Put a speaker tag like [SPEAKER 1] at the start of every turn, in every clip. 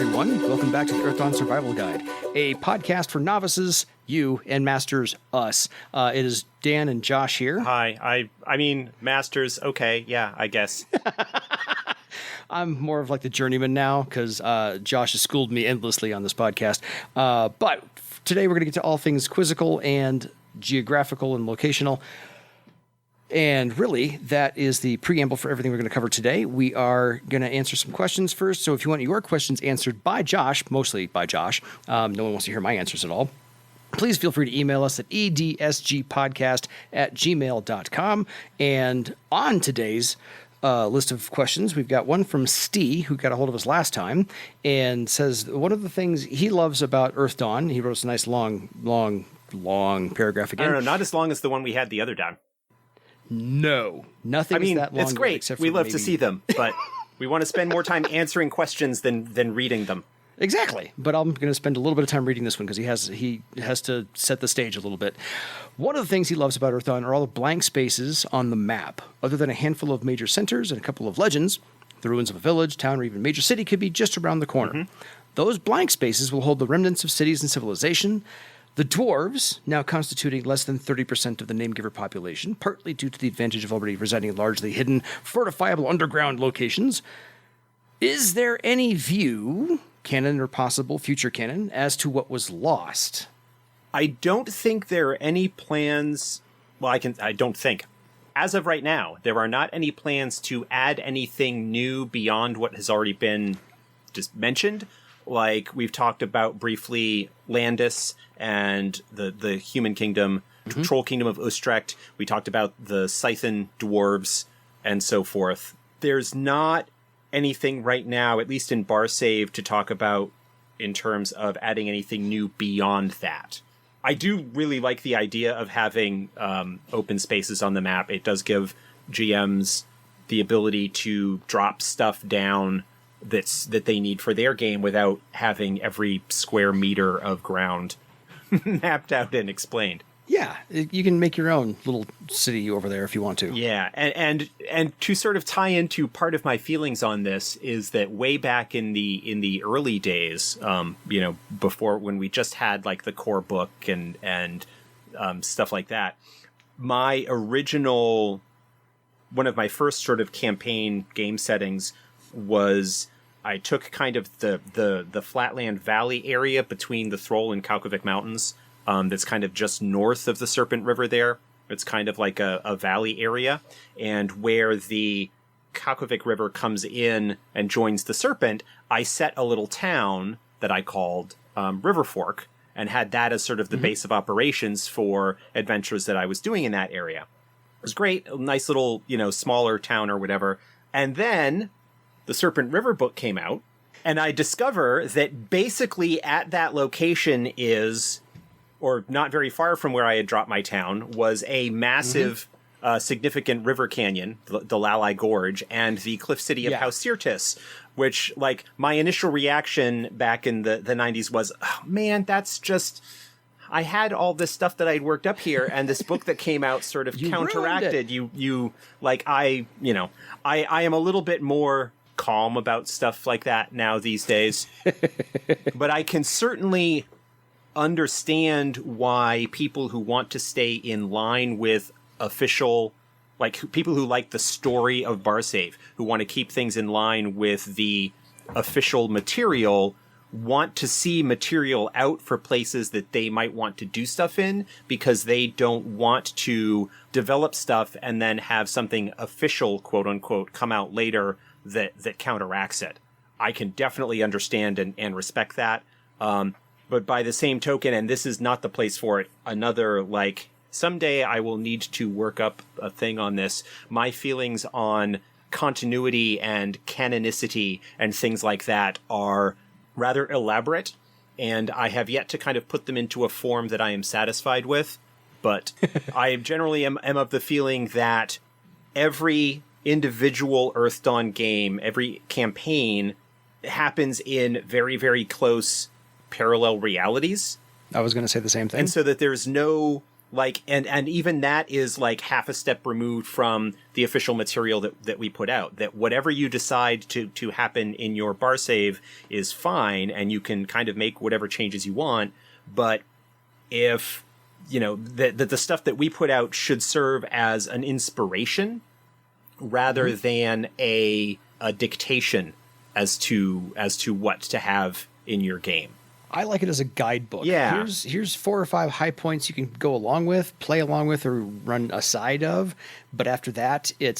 [SPEAKER 1] everyone. Welcome back to the Earth Dawn Survival Guide, a podcast for novices, you, and masters, us. It is Dan and Josh here.
[SPEAKER 2] Hi. I mean, masters, okay, yeah, I guess.
[SPEAKER 1] I'm more of like the journeyman now because Josh has schooled me endlessly on this podcast. But today we're going to get to all things quizzical and geographical and locational. And really, that is the preamble for everything we're going to cover today. We are going to answer some questions first. So if you want your questions answered by Josh, mostly by Josh, no one wants to hear my answers at all, please feel free to email us at edsgpodcast@gmail.com. And on today's list of questions, we've got one from Steve, who got a hold of us last time, and says one of the things he loves about Earth Dawn, he wrote us a nice long paragraph again.
[SPEAKER 2] I don't know, not as long as the one we had the other time.
[SPEAKER 1] No, nothing is that long.
[SPEAKER 2] It's great.
[SPEAKER 1] Except
[SPEAKER 2] we
[SPEAKER 1] for
[SPEAKER 2] love
[SPEAKER 1] maybe...
[SPEAKER 2] to see them, but we want to spend more time answering questions than reading them. Exactly.
[SPEAKER 1] But I'm going to spend a little bit of time reading this one because he has to set the stage a little bit. One of the things he loves about Earth Dawn are all the blank spaces on the map. Other than a handful of major centers and a couple of legends, the ruins of a village, town, or even major city could be just around the corner. Mm-hmm. Those blank spaces will hold the remnants of cities and civilization. The dwarves, now constituting less than 30% of the name-giver population, partly due to the advantage of already residing in largely hidden, fortifiable underground locations. Is there any view, canon or possible future canon, as to what was lost?
[SPEAKER 2] I don't think there are any plans... Well, I don't think. As of right now, there are not any plans to add anything new beyond what has already been just mentioned. Like, we've talked about briefly Landis and the human kingdom, mm-hmm. Troll kingdom of Utrecht. We talked about the Scythian dwarves and so forth. There's not anything right now, at least in Barsaive, to talk about in terms of adding anything new beyond that. I do really like the idea of having open spaces on the map. It does give GMs the ability to drop stuff down that they need for their game without having every square meter of ground mapped out and explained.
[SPEAKER 1] Yeah, you can make your own little city over there if you want to.
[SPEAKER 2] Yeah, and to sort of tie into part of my feelings on this is that way back in the early days, before when we just had like the core book and stuff like that, my original one of my first sort of campaign game settings was I took kind of the flatland valley area between the Throal and Kalkovik Mountains. That's kind of just north of the Serpent River there. It's kind of like a valley area. And where the Kalkovik River comes in and joins the Serpent, I set a little town that I called River Fork and had that as sort of the mm-hmm. base of operations for adventures that I was doing in that area. It was great. A nice little, smaller town or whatever. And then the Serpent River book came out, and I discover that basically at that location is, or not very far from where I had dropped my town, was a massive, mm-hmm. Significant river canyon, the Lalai Gorge, and the cliff city of House Sirtis, which, like, my initial reaction back in the 90s was, oh, man, that's just... I had all this stuff that I'd worked up here, and this book that came out sort of counteracted. I am a little bit more calm about stuff like that now these days. But I can certainly understand why people who want to stay in line with official, like people who like the story of Barsaive, who want to keep things in line with the official material, want to see material out for places that they might want to do stuff in, because they don't want to develop stuff and then have something official, quote unquote, come out later that counteracts it. I can definitely understand and respect that. But by the same token, and this is not the place for it, another, like, someday I will need to work up a thing on this. My feelings on continuity and canonicity and things like that are rather elaborate, and I have yet to kind of put them into a form that I am satisfied with. But I generally am of the feeling that every individual Earth Dawn game, every campaign, happens in very, very close parallel realities.
[SPEAKER 1] I was going to say the same thing.
[SPEAKER 2] And so that there's no Like, and even that is like half a step removed from the official material that we put out, that whatever you decide to happen in your Barsaive is fine, and you can kind of make whatever changes you want. But if, that the stuff that we put out should serve as an inspiration rather than a dictation as to what to have in your game.
[SPEAKER 1] I like it as a guidebook.
[SPEAKER 2] Yeah.
[SPEAKER 1] Here's 4 or 5 high points you can go along with, play along with, or run aside of. But after that, you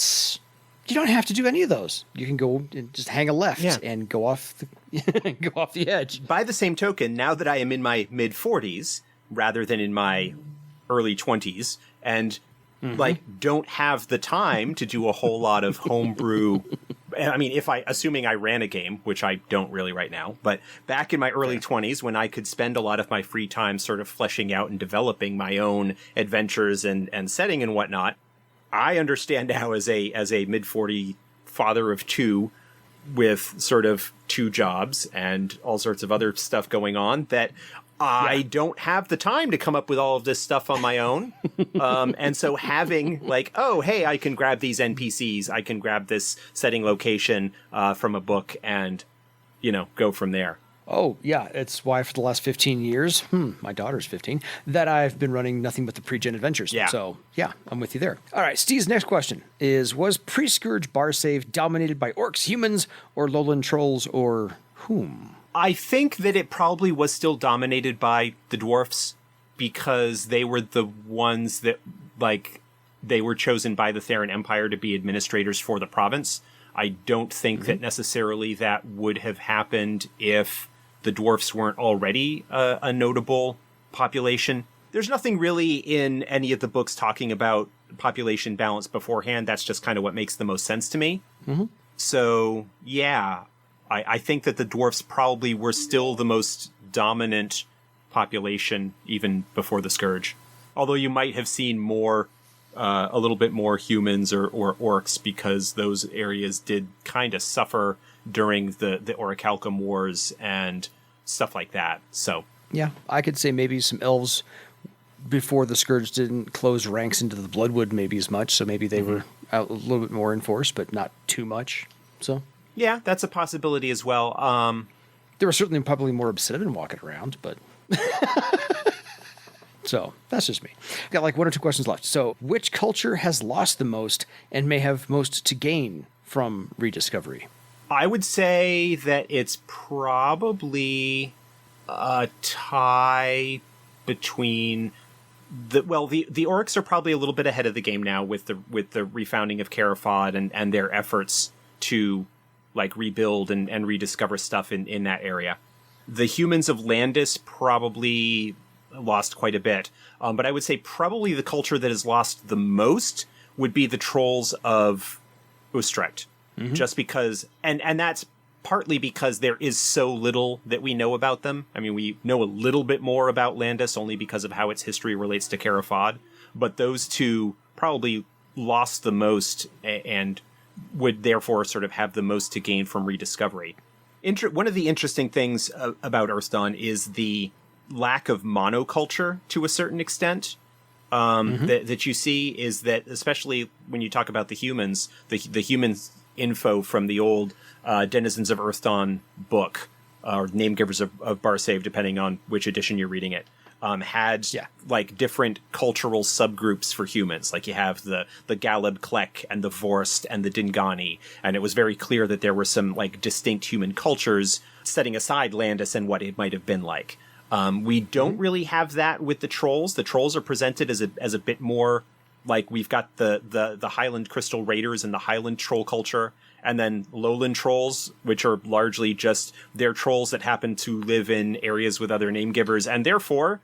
[SPEAKER 1] don't have to do any of those. You can go and just hang a left and go off the edge.
[SPEAKER 2] By the same token, now that I am in my mid 40s rather than in my early 20s, and don't have the time to do a whole lot of homebrew. I mean, assuming I ran a game, which I don't really right now, but back in my early 20s, when I could spend a lot of my free time sort of fleshing out and developing my own adventures and setting and whatnot, I understand now as a mid 40 father of 2 with sort of 2 jobs and all sorts of other stuff going on that I don't have the time to come up with all of this stuff on my own. And so having like, oh, hey, I can grab these NPCs, I can grab this setting location from a book and, go from there.
[SPEAKER 1] Oh, yeah. It's why for the last 15 years, my daughter's 15, that I've been running nothing but the pre-gen adventures.
[SPEAKER 2] Yeah.
[SPEAKER 1] So, yeah, I'm with you there. All right, Steve's next question is, was pre-Scourge Barsaive dominated by orcs, humans, or lowland trolls, or whom?
[SPEAKER 2] I think that it probably was still dominated by the dwarfs because they were the ones that, they were chosen by the Theran Empire to be administrators for the province. I don't think that necessarily that would have happened if the dwarfs weren't already a notable population. There's nothing really in any of the books talking about population balance beforehand. That's just kind of what makes the most sense to me. So, yeah. I think that the dwarfs probably were still the most dominant population even before the Scourge. Although you might have seen more, a little bit more humans or orcs because those areas did kind of suffer during the Orichalcum Wars and stuff like that. So
[SPEAKER 1] yeah, I could say maybe some elves before the Scourge didn't close ranks into the Bloodwood maybe as much. So maybe they were out a little bit more in force, but not too much. So.
[SPEAKER 2] Yeah, that's a possibility as well.
[SPEAKER 1] There were certainly probably more Obsidian walking around, but... So, that's just me. Got like 1 or 2 questions left. So, which culture has lost the most and may have most to gain from rediscovery?
[SPEAKER 2] I would say that it's probably a tie between... The orcs are probably a little bit ahead of the game now with the refounding of Carafod and their efforts to... rebuild and rediscover stuff in that area. The humans of Landis probably lost quite a bit. But I would say probably the culture that has lost the most would be the trolls of Utrecht. Just because, and that's partly because there is so little that we know about them. I mean, we know a little bit more about Landis only because of how its history relates to Carafod. But those two probably lost the most and would therefore sort of have the most to gain from rediscovery. One of the interesting things about Earthdawn is the lack of monoculture to a certain extent that you see is that, especially when you talk about the humans, the humans info from the old Denizens of Earthdawn book, or Name Givers of Barsaive, depending on which edition you're reading it, had different cultural subgroups for humans. Like you have the Galeb Klek and the Vorst and the Dingani, and it was very clear that there were some distinct human cultures, setting aside Landis and what it might have been like. We don't really have that with the trolls. The trolls are presented as a bit more like we've got the Highland Crystal Raiders and the Highland troll culture, and then lowland trolls, which are largely just they're trolls that happen to live in areas with other name givers, and therefore,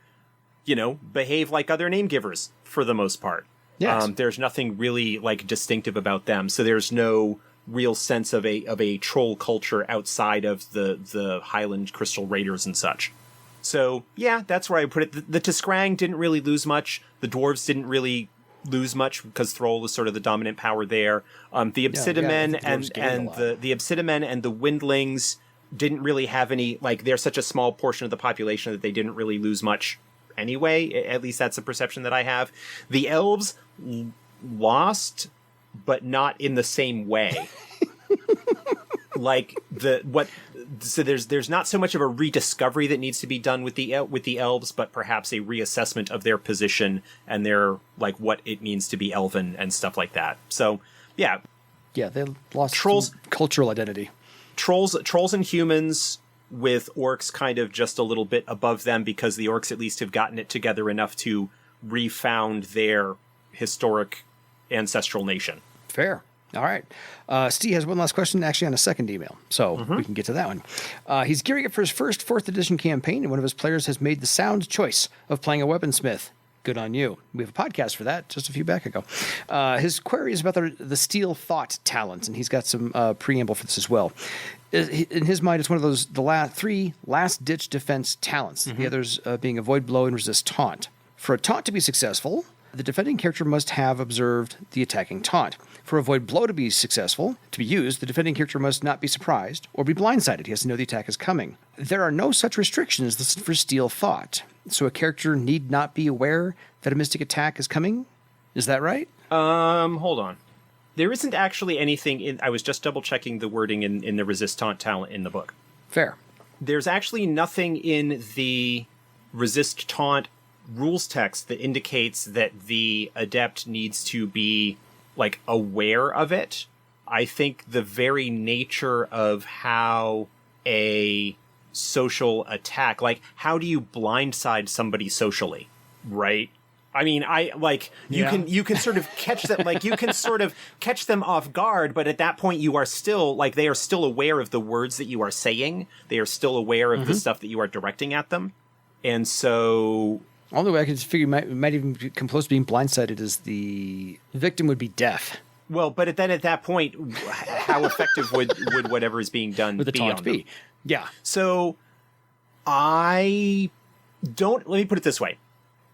[SPEAKER 2] behave like other name givers for the most part. Yes. There's nothing really distinctive about them, so there's no real sense of a troll culture outside of the Highland Crystal Raiders and such. So yeah, that's where I put it. The Tiskrang didn't really lose much. The dwarves didn't really lose much because Throal was sort of the dominant power there. The Obsidimen and the Obsidimen and the Windlings didn't really have any, they're such a small portion of the population that they didn't really lose much anyway. At least that's the perception that I have. The elves lost, but not in the same way. So there's not so much of a rediscovery that needs to be done with the elves, but perhaps a reassessment of their position and their like what it means to be elven and stuff like that. So yeah,
[SPEAKER 1] they lost
[SPEAKER 2] trolls
[SPEAKER 1] cultural identity.
[SPEAKER 2] Trolls and humans, with orcs kind of just a little bit above them, because the orcs at least have gotten it together enough to refound their historic ancestral nation.
[SPEAKER 1] Fair. All right. Steve has one last question, actually on a second email, so we can get to that one. He's gearing up for his first 4th edition campaign, and one of his players has made the sound choice of playing a weaponsmith. Good on you. We have a podcast for that just a few back ago. His query is about the steel thought talent, and he's got some preamble for this as well. In his mind, it's one of those three last-ditch defense talents, the others being avoid blow and resist taunt. For a taunt to be successful, the defending character must have observed the attacking taunt. For avoid blow to be successful, to be used, the defending character must not be surprised or be blindsided. He has to know the attack is coming. There are no such restrictions for steel thought, so a character need not be aware that a mystic attack is coming. Is that right?
[SPEAKER 2] Hold on. There isn't actually anything in... I was just double-checking the wording in the resist taunt talent in the book.
[SPEAKER 1] Fair.
[SPEAKER 2] There's actually nothing in the resist taunt rules text that indicates that the adept needs to be, like, aware of it. I think the very nature of how a social attack... Like, how do you blindside somebody socially, right? I mean, you can sort of catch them, like, you can sort of catch them off guard, but at that point you are still, like, they are still aware of the words that you are saying. They are still aware of the stuff that you are directing at them. And so...
[SPEAKER 1] Only way I could figure might even come close to being blindsided is the victim would be deaf.
[SPEAKER 2] Well, but then at that point, how effective would whatever is being done
[SPEAKER 1] with the taunt be? Yeah.
[SPEAKER 2] So I don't... Let me put it this way.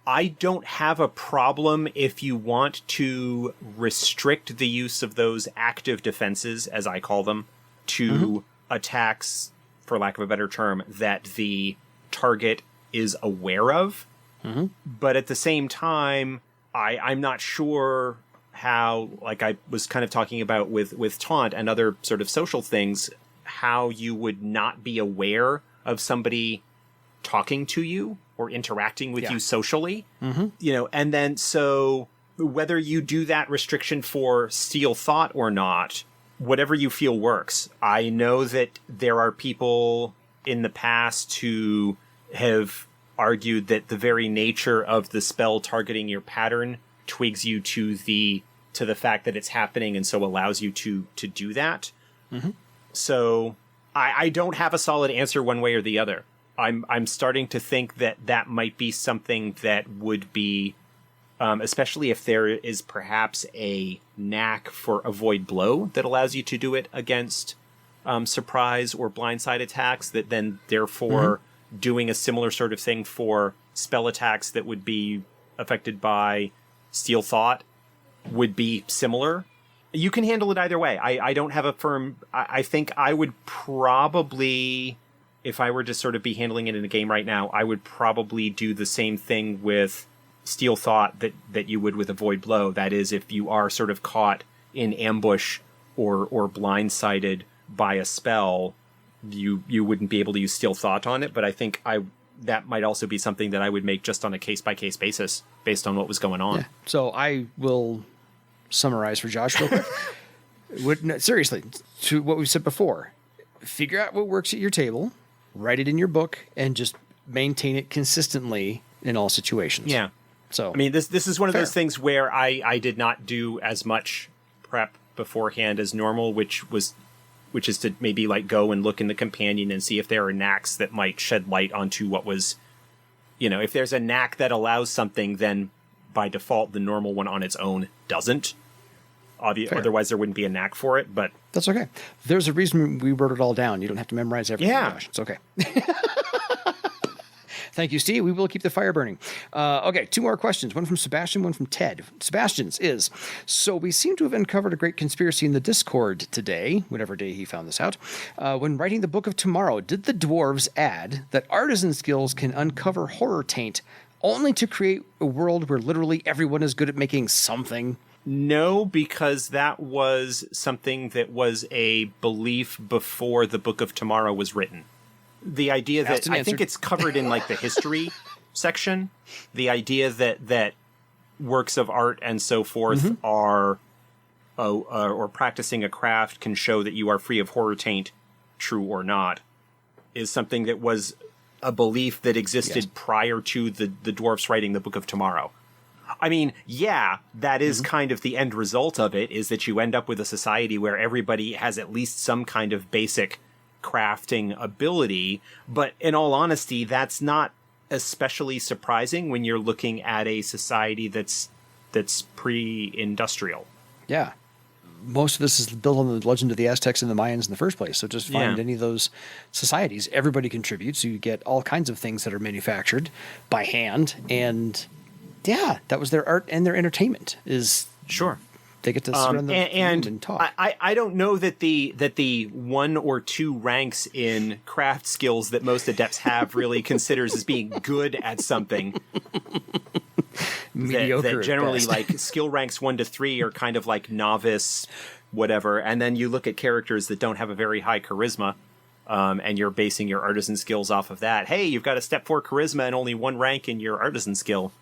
[SPEAKER 2] I don't have a problem if you want to restrict the use of those active defenses, as I call them, to attacks, for lack of a better term, that the target is aware of. But at the same time, I'm not sure how, like I was kind of talking about with taunt and other sort of social things, how you would not be aware of somebody talking to you or interacting with you socially, you know, and then so whether you do that restriction for steel thought or not, whatever you feel works. I know that there are people in the past who have argued that the very nature of the spell targeting your pattern twigs you to the fact that it's happening and so allows you to do that. So I don't have a solid answer one way or the other. I'm starting to think that might be something that would be, especially if there is perhaps a knack for avoid blow that allows you to do it against surprise or blindside attacks, that then therefore doing a similar sort of thing for spell attacks that would be affected by steel thought would be similar. You can handle it either way. I don't have a firm... I think I would probably... If I were to sort of be handling it in a game right now, I would probably do the same thing with steel thought that you would with avoid blow. That is, if you are sort of caught in ambush or blindsided by a spell, you wouldn't be able to use steel thought on it. But I think that might also be something that I would make just on a case-by-case basis based on what was going on.
[SPEAKER 1] Yeah. So I will summarize for Josh real quick. Seriously, to what we've said before, figure out what works at your table, write it in your book, and just maintain it consistently in all situations.
[SPEAKER 2] Yeah.
[SPEAKER 1] So
[SPEAKER 2] I mean, this is one of those things where I did not do as much prep beforehand as normal, which is to maybe like go and look in the companion and see if there are knacks that might shed light onto what was, you know, if there's a knack that allows something, then by default the normal one on its own doesn't. Otherwise there wouldn't be a knack for it, but
[SPEAKER 1] that's okay. There's a reason we wrote it all down. You don't have to memorize everything.
[SPEAKER 2] Yeah.
[SPEAKER 1] Josh. It's okay. Thank you, Steve. We will keep the fire burning. Okay, 2 more questions. One from Sebastian, one from Ted. Sebastian's is, so we seem to have uncovered a great conspiracy in the Discord today, whatever day he found this out. When writing the Book of Tomorrow, did the dwarves add that artisan skills can uncover horror taint only to create a world where literally everyone is good at making something?
[SPEAKER 2] No, because that was something that was a belief before the Book of Tomorrow was written. The idea that I think it's covered in like the history section, the idea that works of art and so forth are or practicing a craft can show that you are free of horror taint, true or not, is something that was a belief that existed prior to the dwarfs writing the Book of Tomorrow. I mean, yeah, that is kind of the end result of it, is that you end up with a society where everybody has at least some kind of basic crafting ability. But in all honesty, that's not especially surprising when you're looking at a society that's pre-industrial.
[SPEAKER 1] Yeah. Most of this is built on the legend of the Aztecs and the Mayans in the first place. So just find any of those societies. Everybody contributes. So you get all kinds of things that are manufactured by hand. And yeah, that was their art and their entertainment. Is
[SPEAKER 2] sure
[SPEAKER 1] they get to sit around the room and talk.
[SPEAKER 2] I don't know that the 1 or 2 ranks in craft skills that most adepts have really considers as being good at something.
[SPEAKER 1] Mediocre.
[SPEAKER 2] That generally, like, skill ranks 1 to 3 are kind of like novice, whatever. And then you look at characters that don't have a very high charisma, and you're basing your artisan skills off of that. Hey, you've got a step 4 charisma and only 1 rank in your artisan skill.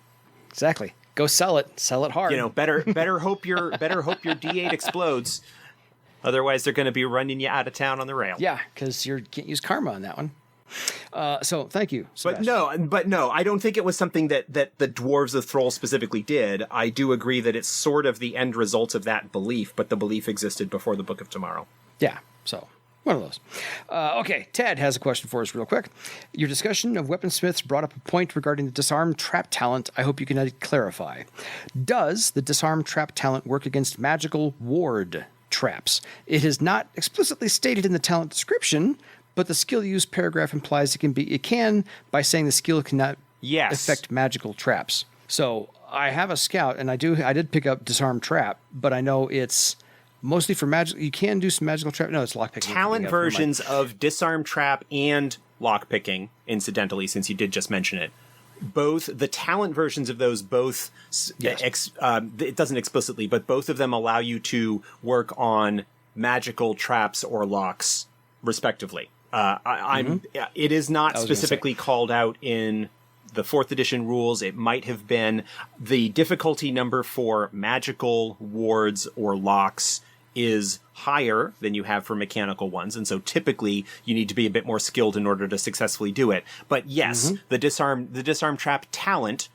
[SPEAKER 1] Exactly. Go sell it. Sell it hard.
[SPEAKER 2] You know, better hope your D8 explodes. Otherwise, they're going to be running you out of town on the rail.
[SPEAKER 1] Yeah, because you can't use karma on that one. So thank you, Sebastian.
[SPEAKER 2] But no, I don't think it was something that the dwarves of Throal specifically did. I do agree that it's sort of the end result of that belief, but the belief existed before the Book of Tomorrow.
[SPEAKER 1] Yeah, so one of those. Okay, Ted has a question for us real quick. Your discussion of weaponsmiths brought up a point regarding the disarm trap talent. I hope you can clarify. Does the disarm trap talent work against magical ward traps? It is not explicitly stated in the talent description, but the skill use paragraph implies it can by saying the skill cannot affect magical traps. So I have a scout, and I did pick up disarm trap, but I know it's mostly for magic. You can do some magical trap. No, it's lockpicking.
[SPEAKER 2] Talent versions of disarm trap and lockpicking, incidentally, since you did just mention it. Both the talent versions of those, it doesn't explicitly, but both of them allow you to work on magical traps or locks, respectively. It is not specifically called out in the 4th edition rules. It might have been. The difficulty number for magical wards or locks is higher than you have for mechanical ones, and so typically you need to be a bit more skilled in order to successfully do it. But yes, the disarm trap talent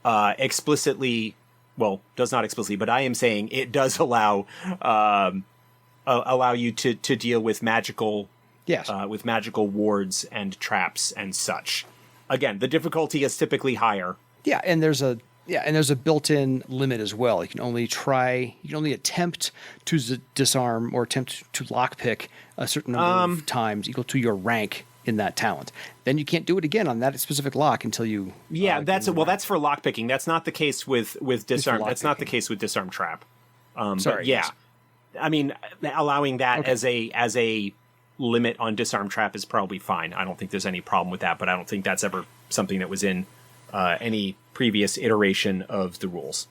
[SPEAKER 2] explicitly, well, does not explicitly, but I am saying it does allow you to deal with magical. Yes. With magical wards and traps and such. Again, the difficulty is typically higher.
[SPEAKER 1] Yeah, and there's a built-in limit as well. You can only attempt to disarm or attempt to lockpick a certain number of times equal to your rank in that talent. Then you can't do it again on that specific lock until you.
[SPEAKER 2] Yeah, that's for lockpicking. That's not the case with disarm. That's not the case with disarm trap.
[SPEAKER 1] Sorry.
[SPEAKER 2] Yeah, yes. I mean, allowing that as a limit on disarm trap is probably fine. I don't think there's any problem with that, but I don't think that's ever something that was in any previous iteration of the rules.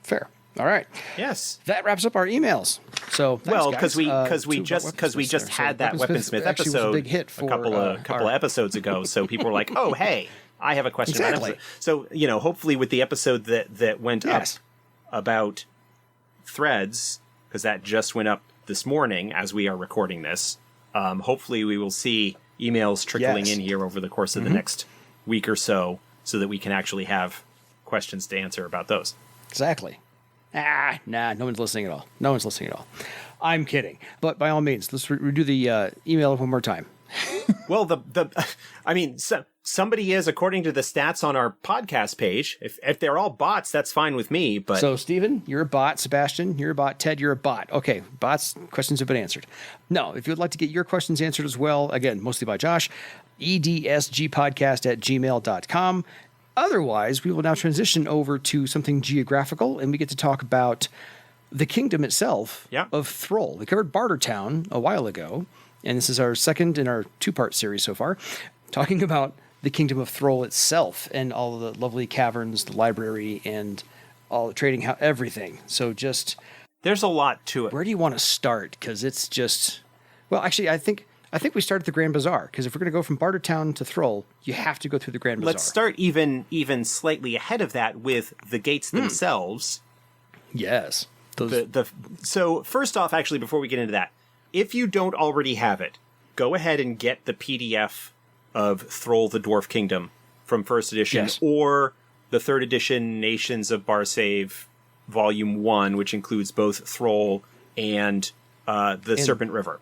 [SPEAKER 1] Fair. All right.
[SPEAKER 2] Yes.
[SPEAKER 1] That wraps up our emails. So
[SPEAKER 2] because we just had that weaponsmith episode
[SPEAKER 1] a big hit for,
[SPEAKER 2] a couple of episodes ago, so people were like, "Oh, hey, I have a question."
[SPEAKER 1] Exactly.
[SPEAKER 2] So hopefully with the episode that went up about threads, because that just went up this morning as we are recording this. Hopefully we will see emails trickling in here over the course of the next week or so that we can actually have questions to answer about those.
[SPEAKER 1] Exactly. No one's listening at all. No one's listening at all. I'm kidding. But by all means, let's redo the email one more time.
[SPEAKER 2] Well, somebody is, according to the stats on our podcast page. If they're all bots, that's fine with me. But
[SPEAKER 1] so, Stephen, you're a bot. Sebastian, you're a bot. Ted, you're a bot. Okay, bots, questions have been answered. No, if you would like to get your questions answered as well, again, mostly by Josh, edsgpodcast@gmail.com. Otherwise, we will now transition over to something geographical, and we get to talk about the kingdom itself of Throal. We covered Bartertown a while ago, and this is our second in our 2-part series so far, talking about the kingdom of Throal itself and all the lovely caverns, the library, and all the trading house, everything. So just
[SPEAKER 2] there's a lot to it.
[SPEAKER 1] where do you want to start? Because it's just, well, actually, I think we start at the Grand Bazaar, because if we're going to go from Bartertown to Throal, you have to go through the Grand Bazaar.
[SPEAKER 2] Let's start even slightly ahead of that with the gates themselves.
[SPEAKER 1] Yes.
[SPEAKER 2] So first off, actually, before we get into that, if you don't already have it, go ahead and get the PDF of Throal the Dwarf Kingdom from first edition,
[SPEAKER 1] Yes.
[SPEAKER 2] or the third edition Nations of Barsaive Volume 1, which includes both Throal and the Serpent River.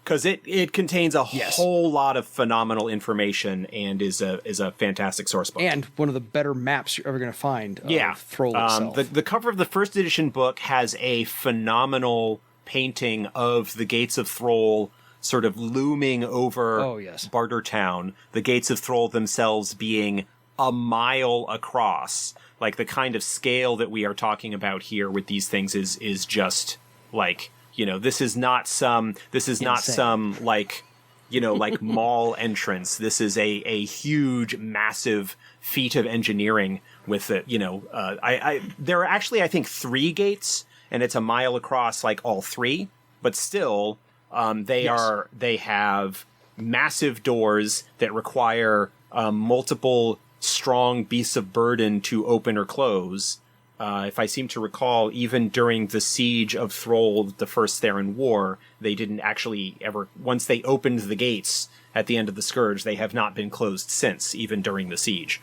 [SPEAKER 2] Because it contains a whole lot of phenomenal information and is a fantastic source book.
[SPEAKER 1] And one of the better maps you're ever going to find of Throal itself.
[SPEAKER 2] The cover of the first edition book has a phenomenal painting of the gates of Throal sort of looming over Bartertown. The gates of Throal themselves being a mile across. Like, the kind of scale that we are talking about here with these things is just like... this is not some like mall entrance. This is a huge, massive feat of engineering with it. There are actually, I think, 3 gates, and it's a mile across, like all 3, but still, they have massive doors that require multiple strong beasts of burden to open or close. If I seem to recall, even during the siege of Throal, the First Theron War, they didn't actually ever... Once they opened the gates at the end of the Scourge, they have not been closed since, even during the siege.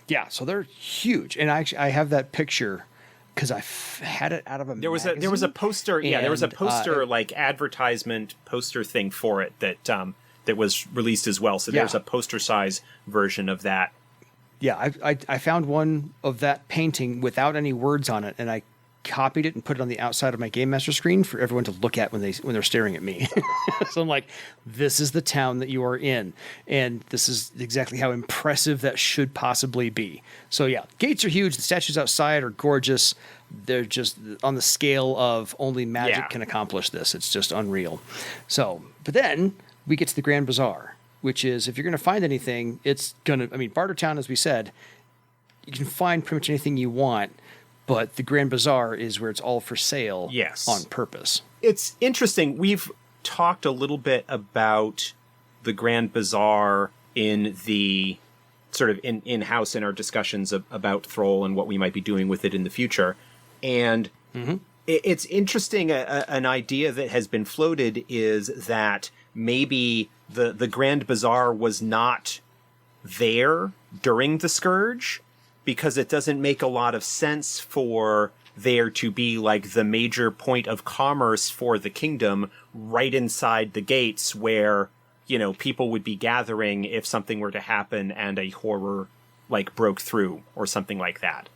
[SPEAKER 1] Yeah, so they're huge. And I have that picture because I had it out of a magazine.
[SPEAKER 2] There was a poster, there was a poster, like, advertisement poster thing for it that was released as well. So there's a poster-size version of that.
[SPEAKER 1] Yeah, I found one of that painting without any words on it, and I copied it and put it on the outside of my Game Master screen for everyone to look at when they're staring at me. So I'm like, this is the town that you are in, and this is exactly how impressive that should possibly be. So yeah, gates are huge. The statues outside are gorgeous. They're just on the scale of only magic can accomplish this. It's just unreal. So, but then we get to the Grand Bazaar, which is, if you're going to find anything, Bartertown, as we said, you can find pretty much anything you want, but the Grand Bazaar is where it's all for sale on purpose. It's
[SPEAKER 2] interesting. We've talked a little bit about the Grand Bazaar in the sort of in-house in our discussions about Throal and what we might be doing with it in the future. And it's interesting, an idea that has been floated is that maybe the Grand Bazaar was not there during the Scourge, because it doesn't make a lot of sense for there to be like the major point of commerce for the kingdom right inside the gates where, people would be gathering if something were to happen and a horror like broke through or something like that.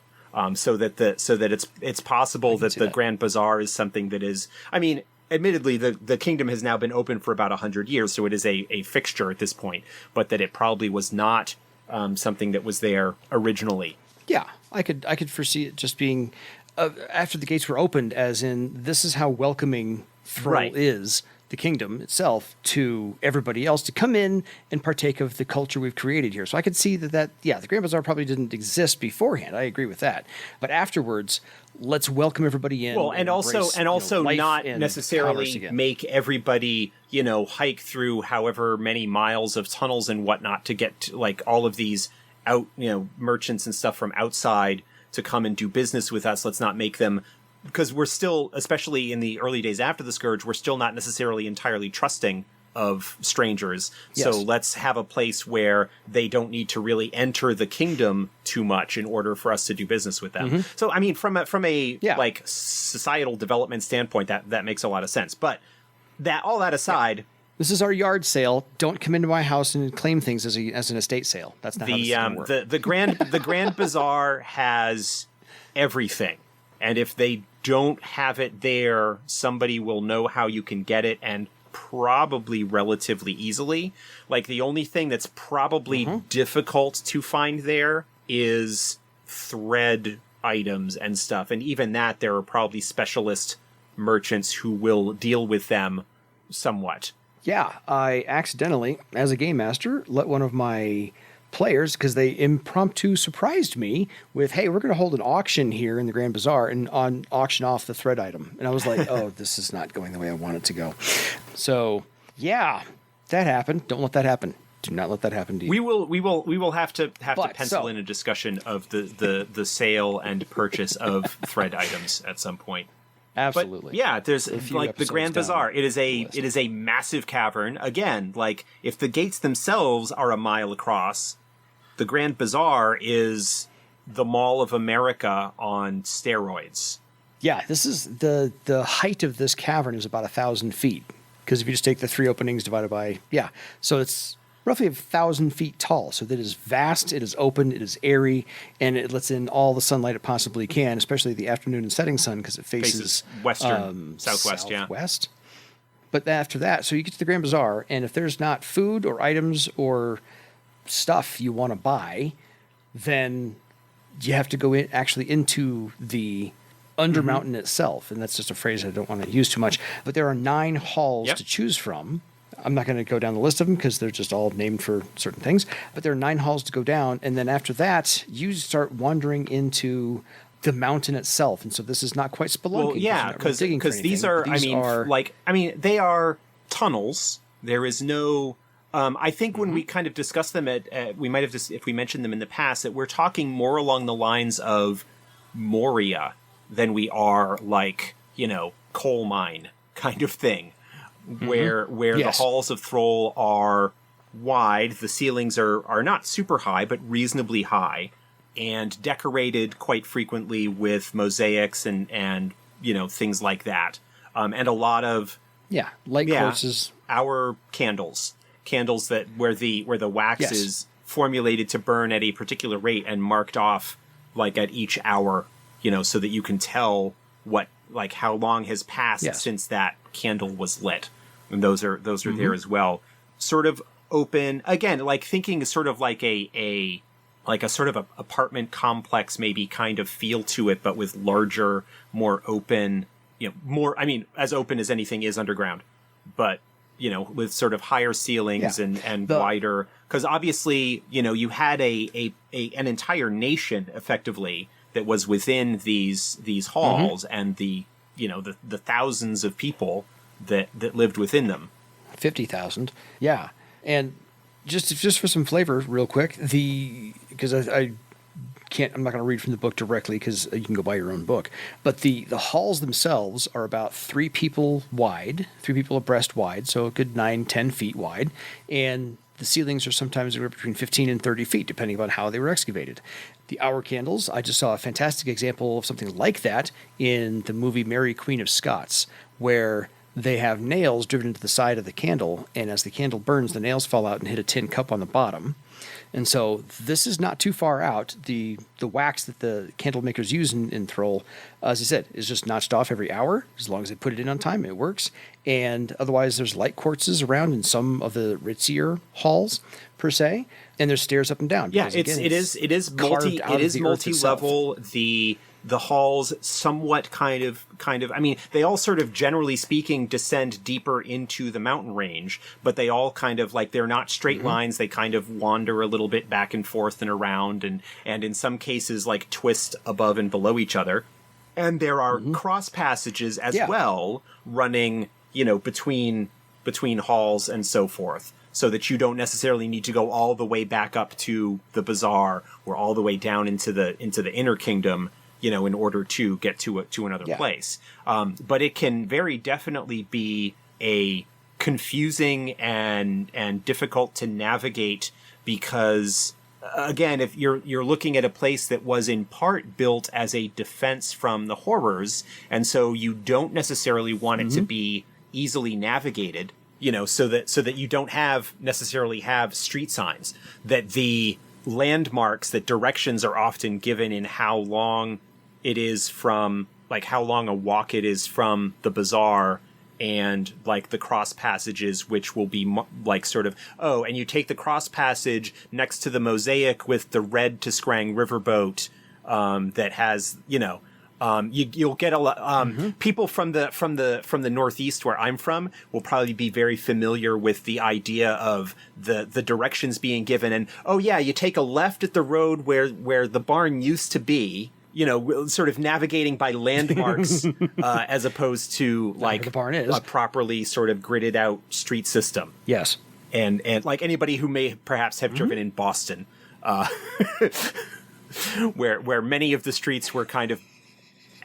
[SPEAKER 2] So that it's possible that the Grand Bazaar is something that is, admittedly, the kingdom has now been open for about 100 years, so it is a fixture at this point, but that it probably was not something that was there originally.
[SPEAKER 1] Yeah, I could foresee it just being after the gates were opened, as in, this is how welcoming Throal is, the kingdom itself, to everybody else to come in and partake of the culture we've created here. So I could see that the Grand Bazaar probably didn't exist beforehand. I agree with that. But afterwards, let's welcome everybody in.
[SPEAKER 2] Well, and also not necessarily make everybody, hike through however many miles of tunnels and whatnot to get to, like, all of these merchants and stuff from outside to come and do business with us. Let's not make them, because we're still, especially in the early days after the Scourge, we're still not necessarily entirely trusting of strangers. Yes. So let's have a place where they don't need to really enter the kingdom too much in order for us to do business with them. So, from a like societal development standpoint, that makes a lot of sense. But all that aside,
[SPEAKER 1] this is our yard sale. Don't come into my house and claim things as an estate sale. That's not how this is going to work.
[SPEAKER 2] The Grand Bazaar has everything. And if they don't have it there, somebody will know how you can get it, and probably relatively easily. Like, the only thing that's probably difficult to find there is thread items and stuff. And even that, there are probably specialist merchants who will deal with them somewhat.
[SPEAKER 1] Yeah, I accidentally, as a game master, let one of my players because they impromptu surprised me with, hey, we're going to hold an auction here in the Grand Bazaar and auction off the thread item. And I was like, oh, this is not going the way I want it to go. So, yeah, that happened. Don't let that happen. Do not let that happen to you.
[SPEAKER 2] We will have to pencil in a discussion of the sale and purchase of thread items at some point.
[SPEAKER 1] Absolutely.
[SPEAKER 2] But yeah, there's like the Grand Bazaar. It is a massive cavern. Again, like if the gates themselves are a mile across, the Grand Bazaar is the Mall of America on steroids.
[SPEAKER 1] Yeah, this is the height of this cavern is about 1,000 feet. Because if you just take the 3 openings divided by, so it's roughly 1,000 feet tall. So that is vast, it is open, it is airy, and it lets in all the sunlight it possibly can, especially the afternoon and setting sun because it faces southwest. But after that, so you get to the Grand Bazaar, and if there's not food or items or stuff you want to buy, then you have to go into the Undermountain itself, and that's just a phrase I don't want to use too much. But there are 9 halls to choose from. I'm not going to go down the list of them because they're just all named for certain things. But there are 9 halls to go down, and then after that, you start wandering into the mountain itself. And so this is not quite spelunking.
[SPEAKER 2] Well, yeah, because these are they are tunnels. There is no. I think when we kind of discussed them we might have if we mentioned them in the past, that we're talking more along the lines of Moria than we are like, coal mine kind of thing, where the halls of Throal are wide, the ceilings are not super high, but reasonably high, and decorated quite frequently with mosaics and things like that, and a lot of
[SPEAKER 1] light courses,
[SPEAKER 2] hour candles that where the wax is formulated to burn at a particular rate and marked off like at each hour. So that you can tell how long has passed since that candle was lit, and those are there as well. Sort of open again, like thinking sort of like a sort of a apartment complex, maybe kind of feel to it, but with larger, more open, more. I mean, as open as anything is underground, but with sort of higher ceilings and wider. Because obviously, you had an entire nation effectively that was within these halls and the thousands of people that lived within them.
[SPEAKER 1] 50,000. Yeah. And just for some flavor real quick, because I can't, I'm not going to read from the book directly because you can go buy your own book, but the halls themselves are about 3 people abreast wide. So a good 9-10 feet wide. And the ceilings are sometimes between 15 and 30 feet, depending on how they were excavated. The hour candles, I just saw a fantastic example of something like that in the movie Mary, Queen of Scots, where they have nails driven into the side of the candle, and as the candle burns, the nails fall out and hit a tin cup on the bottom. And so this is not too far out. The wax that the candle makers use in Throal, as I said, is just notched off every hour. As long as they put it in on time, it works. And otherwise, there's light quartzes around in some of the ritzier halls, per se. And there's stairs up and down.
[SPEAKER 2] Yeah, it is multi-level. The halls somewhat kind of I mean, they all sort of generally speaking descend deeper into the mountain range, but they all kind of they're not straight lines. They kind of wander a little bit back and forth and around and in some cases twist above and below each other. And there are cross passages as well running, between halls and so forth, so that you don't necessarily need to go all the way back up to the bazaar or all the way down into the inner kingdom, in order to get to another place. But it can very definitely be a confusing and difficult to navigate because, again, if you're looking at a place that was in part built as a defense from the horrors, and so you don't necessarily want it to be easily navigated, so that you don't necessarily have street signs, that the landmarks, that directions are often given in how long it is from, how long a walk it is from the bazaar, and the cross passages, which will be and you take the cross passage next to the mosaic with the red to Scrang riverboat that has You'll get a lot. People from the Northeast, where I'm from, will probably be very familiar with the idea of the directions being given. And you take a left at the road where the barn used to be. Sort of navigating by landmarks as opposed to like
[SPEAKER 1] the barn is.
[SPEAKER 2] A properly sort of gridded out street system.
[SPEAKER 1] Yes,
[SPEAKER 2] and like anybody who may perhaps have driven in Boston, where many of the streets were kind of.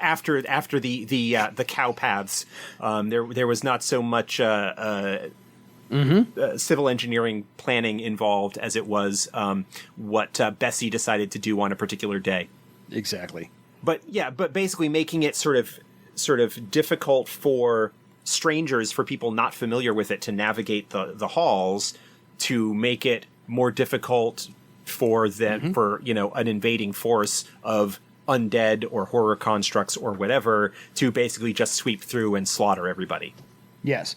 [SPEAKER 2] After the cow paths, there was not so much civil engineering planning involved as it was what Bessie decided to do on a particular day.
[SPEAKER 1] Exactly.
[SPEAKER 2] But basically making it sort of difficult for strangers, for people not familiar with it, to navigate the halls, to make it more difficult for them for an invading force of undead or horror constructs or whatever to basically just sweep through and slaughter everybody.
[SPEAKER 1] Yes.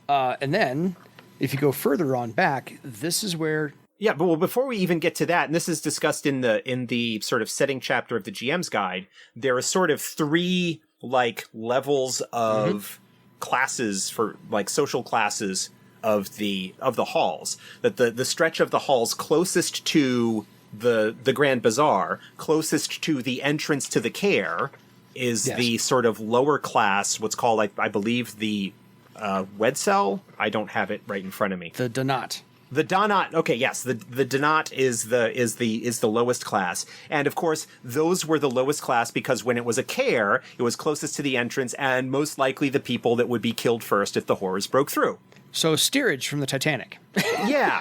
[SPEAKER 1] And then if you go further on back, this is where...
[SPEAKER 2] Yeah, but before we even get to that, and this is discussed in the sort of setting chapter of the GM's guide, there are sort of 3 like levels of classes for like social classes of the halls. That the stretch of the halls closest to the Grand Bazaar, closest to the entrance to the care, is the sort of lower class, what's called, I believe, the Wedshel. I don't have it right in front of me.
[SPEAKER 1] The Dahnat.
[SPEAKER 2] The Dahnat. Okay, yes, the Dahnat is the lowest class, and of course those were the lowest class because when it was a care, it was closest to the entrance and most likely the people that would be killed first if the horrors broke through.
[SPEAKER 1] So steerage from the Titanic.
[SPEAKER 2] Yeah.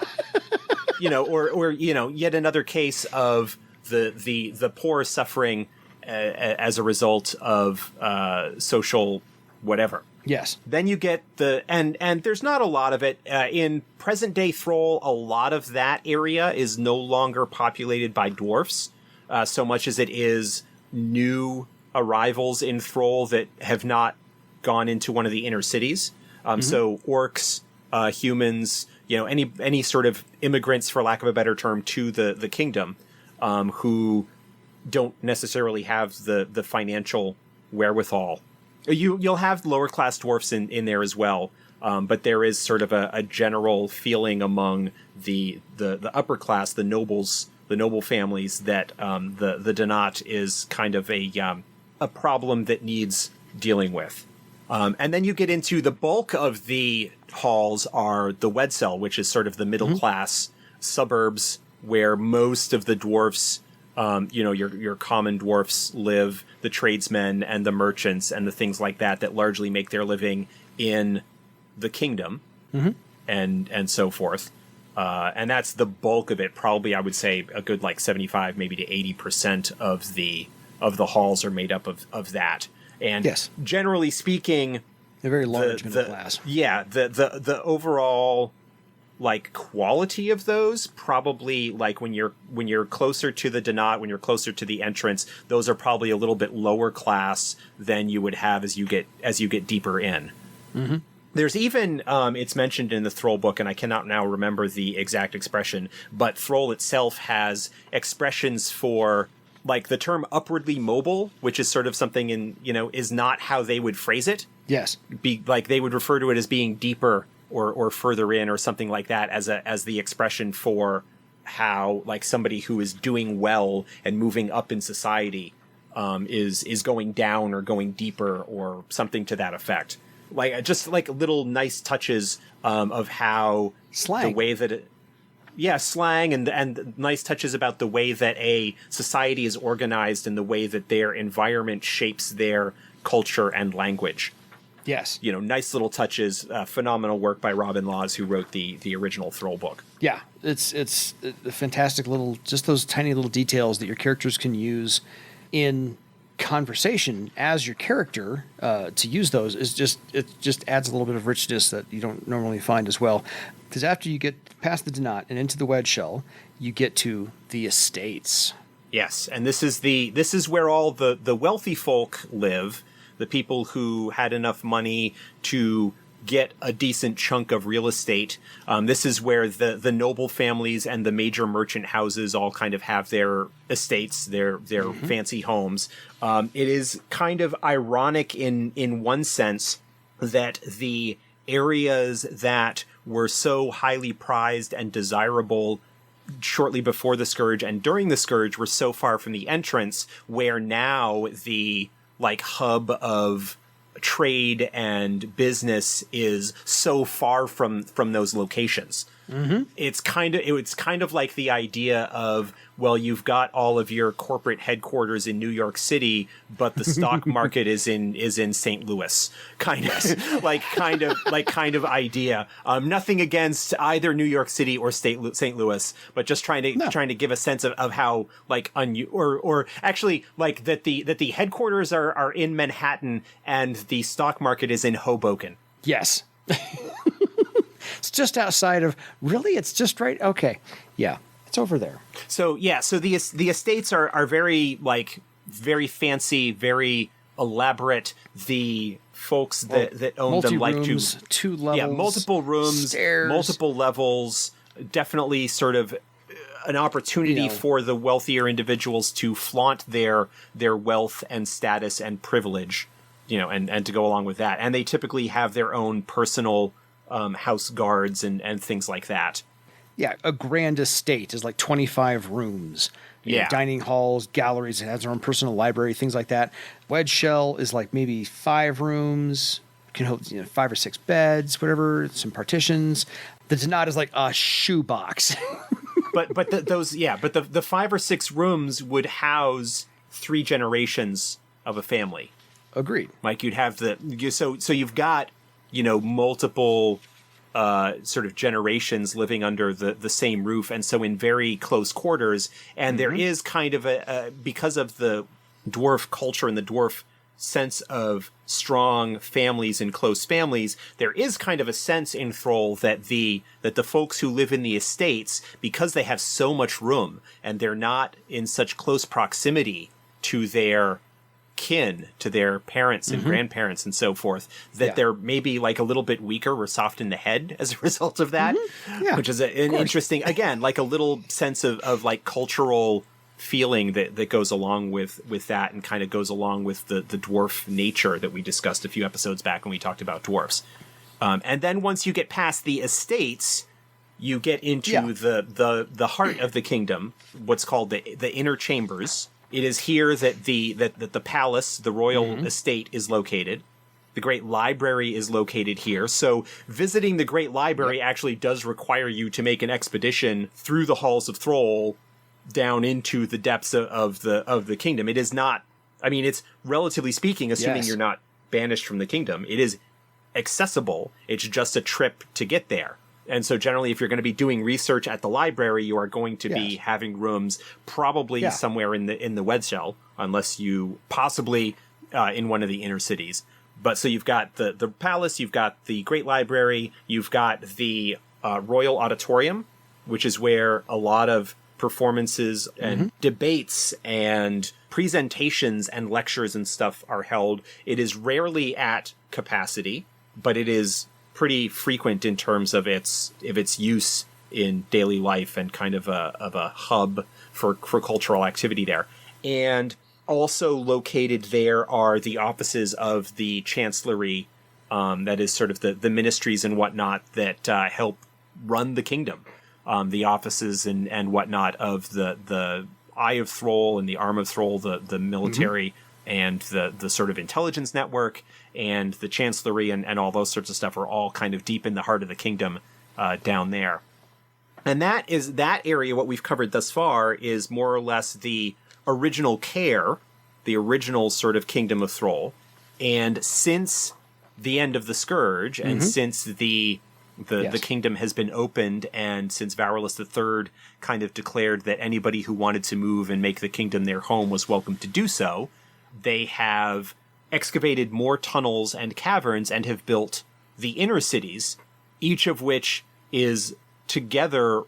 [SPEAKER 2] Or yet another case of the poor suffering as a result of social whatever.
[SPEAKER 1] Yes.
[SPEAKER 2] Then you get and there's not a lot of it in present day Throal. A lot of that area is no longer populated by dwarfs, so much as it is new arrivals in Throal that have not gone into one of the inner cities. So orcs, humans, any sort of immigrants, for lack of a better term, to the kingdom, who don't necessarily have the financial wherewithal. You'll have lower class dwarfs in there as well, but there is sort of a general feeling among the upper class, the nobles, the noble families, that the Dahnat is kind of a problem that needs dealing with. And then you get into the bulk of the halls are the Wedshel, which is sort of the middle class suburbs where most of the dwarfs, your common dwarfs live, the tradesmen and the merchants and the things like that largely make their living in the kingdom and so forth. And that's the bulk of it. Probably, I would say a good 75, maybe to 80% of the halls are made up of that. And generally speaking,
[SPEAKER 1] a very large middle class.
[SPEAKER 2] Yeah, the overall quality of those, probably when you're closer to the Dahnat, when you're closer to the entrance, those are probably a little bit lower class than you would have as you get deeper in. There's even it's mentioned in the Throal book, and I cannot now remember the exact expression, but Throal itself has expressions for the term upwardly mobile, which is sort of something is not how they would phrase it.
[SPEAKER 1] Yes.
[SPEAKER 2] They would refer to it as being deeper or further in or something like that as the expression for how somebody who is doing well and moving up in society is going down or going deeper or something to that effect. Just little nice touches of how
[SPEAKER 1] slang.
[SPEAKER 2] The way that it, slang and nice touches about the way that a society is organized and the way that their environment shapes their culture and language.
[SPEAKER 1] Yes.
[SPEAKER 2] Nice little touches, phenomenal work by Robin Laws, who wrote the original Throal book.
[SPEAKER 1] Yeah, it's a fantastic just those tiny little details that your characters can use in conversation as your character to use those it just adds a little bit of richness that you don't normally find as well. Because after you get past the Dahnat and into the Wedshel, you get to the estates.
[SPEAKER 2] Yes, and this is where all the wealthy folk live. The people who had enough money to get a decent chunk of real estate. This is where the noble families and the major merchant houses all kind of have their estates, their fancy homes. It is kind of ironic in one sense that the areas that were so highly prized and desirable shortly before the Scourge and during the Scourge were so far from the entrance, where now the like hub of trade and business is so far from those locations. Mm-hmm. It's kind of like the idea of, well, you've got all of your corporate headquarters in New York City, but the stock market is in St. Louis. Kind of idea. Nothing against either New York City or St. Louis, but just trying to give a sense of how like or actually like that the headquarters are in Manhattan and the stock market is in Hoboken.
[SPEAKER 1] Yes. It's just outside of, really? It's just right? Okay. Yeah. It's over there.
[SPEAKER 2] So, yeah. So the estates are very, like, very fancy, very elaborate. The folks that own them like to...
[SPEAKER 1] 2 levels.
[SPEAKER 2] Yeah, multiple rooms,
[SPEAKER 1] stairs.
[SPEAKER 2] Multiple levels. Definitely sort of an opportunity for the wealthier individuals to flaunt their wealth and status and privilege, and to go along with that. And they typically have their own personal house guards and things like that.
[SPEAKER 1] Yeah, a grand estate is like 25 rooms.
[SPEAKER 2] Yeah.
[SPEAKER 1] Dining halls, galleries, it has their own personal library, things like that. Wedshel is like maybe 5 rooms, can hold 5 or 6 beds, whatever, some partitions. The Dahnat is like a shoebox.
[SPEAKER 2] but the 5 or 6 rooms would house 3 generations of a family.
[SPEAKER 1] Agreed.
[SPEAKER 2] Like you'd have so you've got multiple sort of generations living under the same roof, and so in very close quarters. And there is kind of because of the dwarf culture and the dwarf sense of strong families and close families, there is kind of a sense in Throal that the folks who live in the estates, because they have so much room and they're not in such close proximity to their kin, to their parents and grandparents and so forth, that they're maybe like a little bit weaker or soft in the head as a result of that, which is an interesting, again, like a little sense of like cultural feeling that goes along with that, and kind of goes along with the dwarf nature that we discussed a few episodes back when we talked about dwarfs. And then once you get past the estates, you get into the heart of the kingdom, what's called the inner chambers. It is here that the palace, the royal estate, is located. The Great Library is located here. So visiting the Great Library actually does require you to make an expedition through the halls of Throal down into the depths of the kingdom. It is not, I mean, it's relatively speaking, assuming you're not banished from the kingdom, it is accessible. It's just a trip to get there. And so generally, if you're going to be doing research at the library, you are going to be having rooms probably somewhere in the Wedshel, unless you possibly in one of the inner cities. But so you've got the palace, you've got the Great Library, you've got the Royal Auditorium, which is where a lot of performances and debates and presentations and lectures and stuff are held. It is rarely at capacity, but it is pretty frequent in terms of its use in daily life and kind of a hub for cultural activity there. And also located there are the offices of the Chancellery, that is sort of the ministries and whatnot that help run the kingdom. The offices and whatnot of the Eye of Throal and the Arm of Throal, the military and the sort of intelligence network, and the Chancellery and all those sorts of stuff are all kind of deep in the heart of the kingdom down there. And that area, what we've covered thus far, is more or less the original care, the original sort of kingdom of Throal. And since the end of the Scourge, and since the kingdom has been opened, and since Varulus III kind of declared that anybody who wanted to move and make the kingdom their home was welcome to do so, they have excavated more tunnels and caverns and have built the inner cities, each of which is together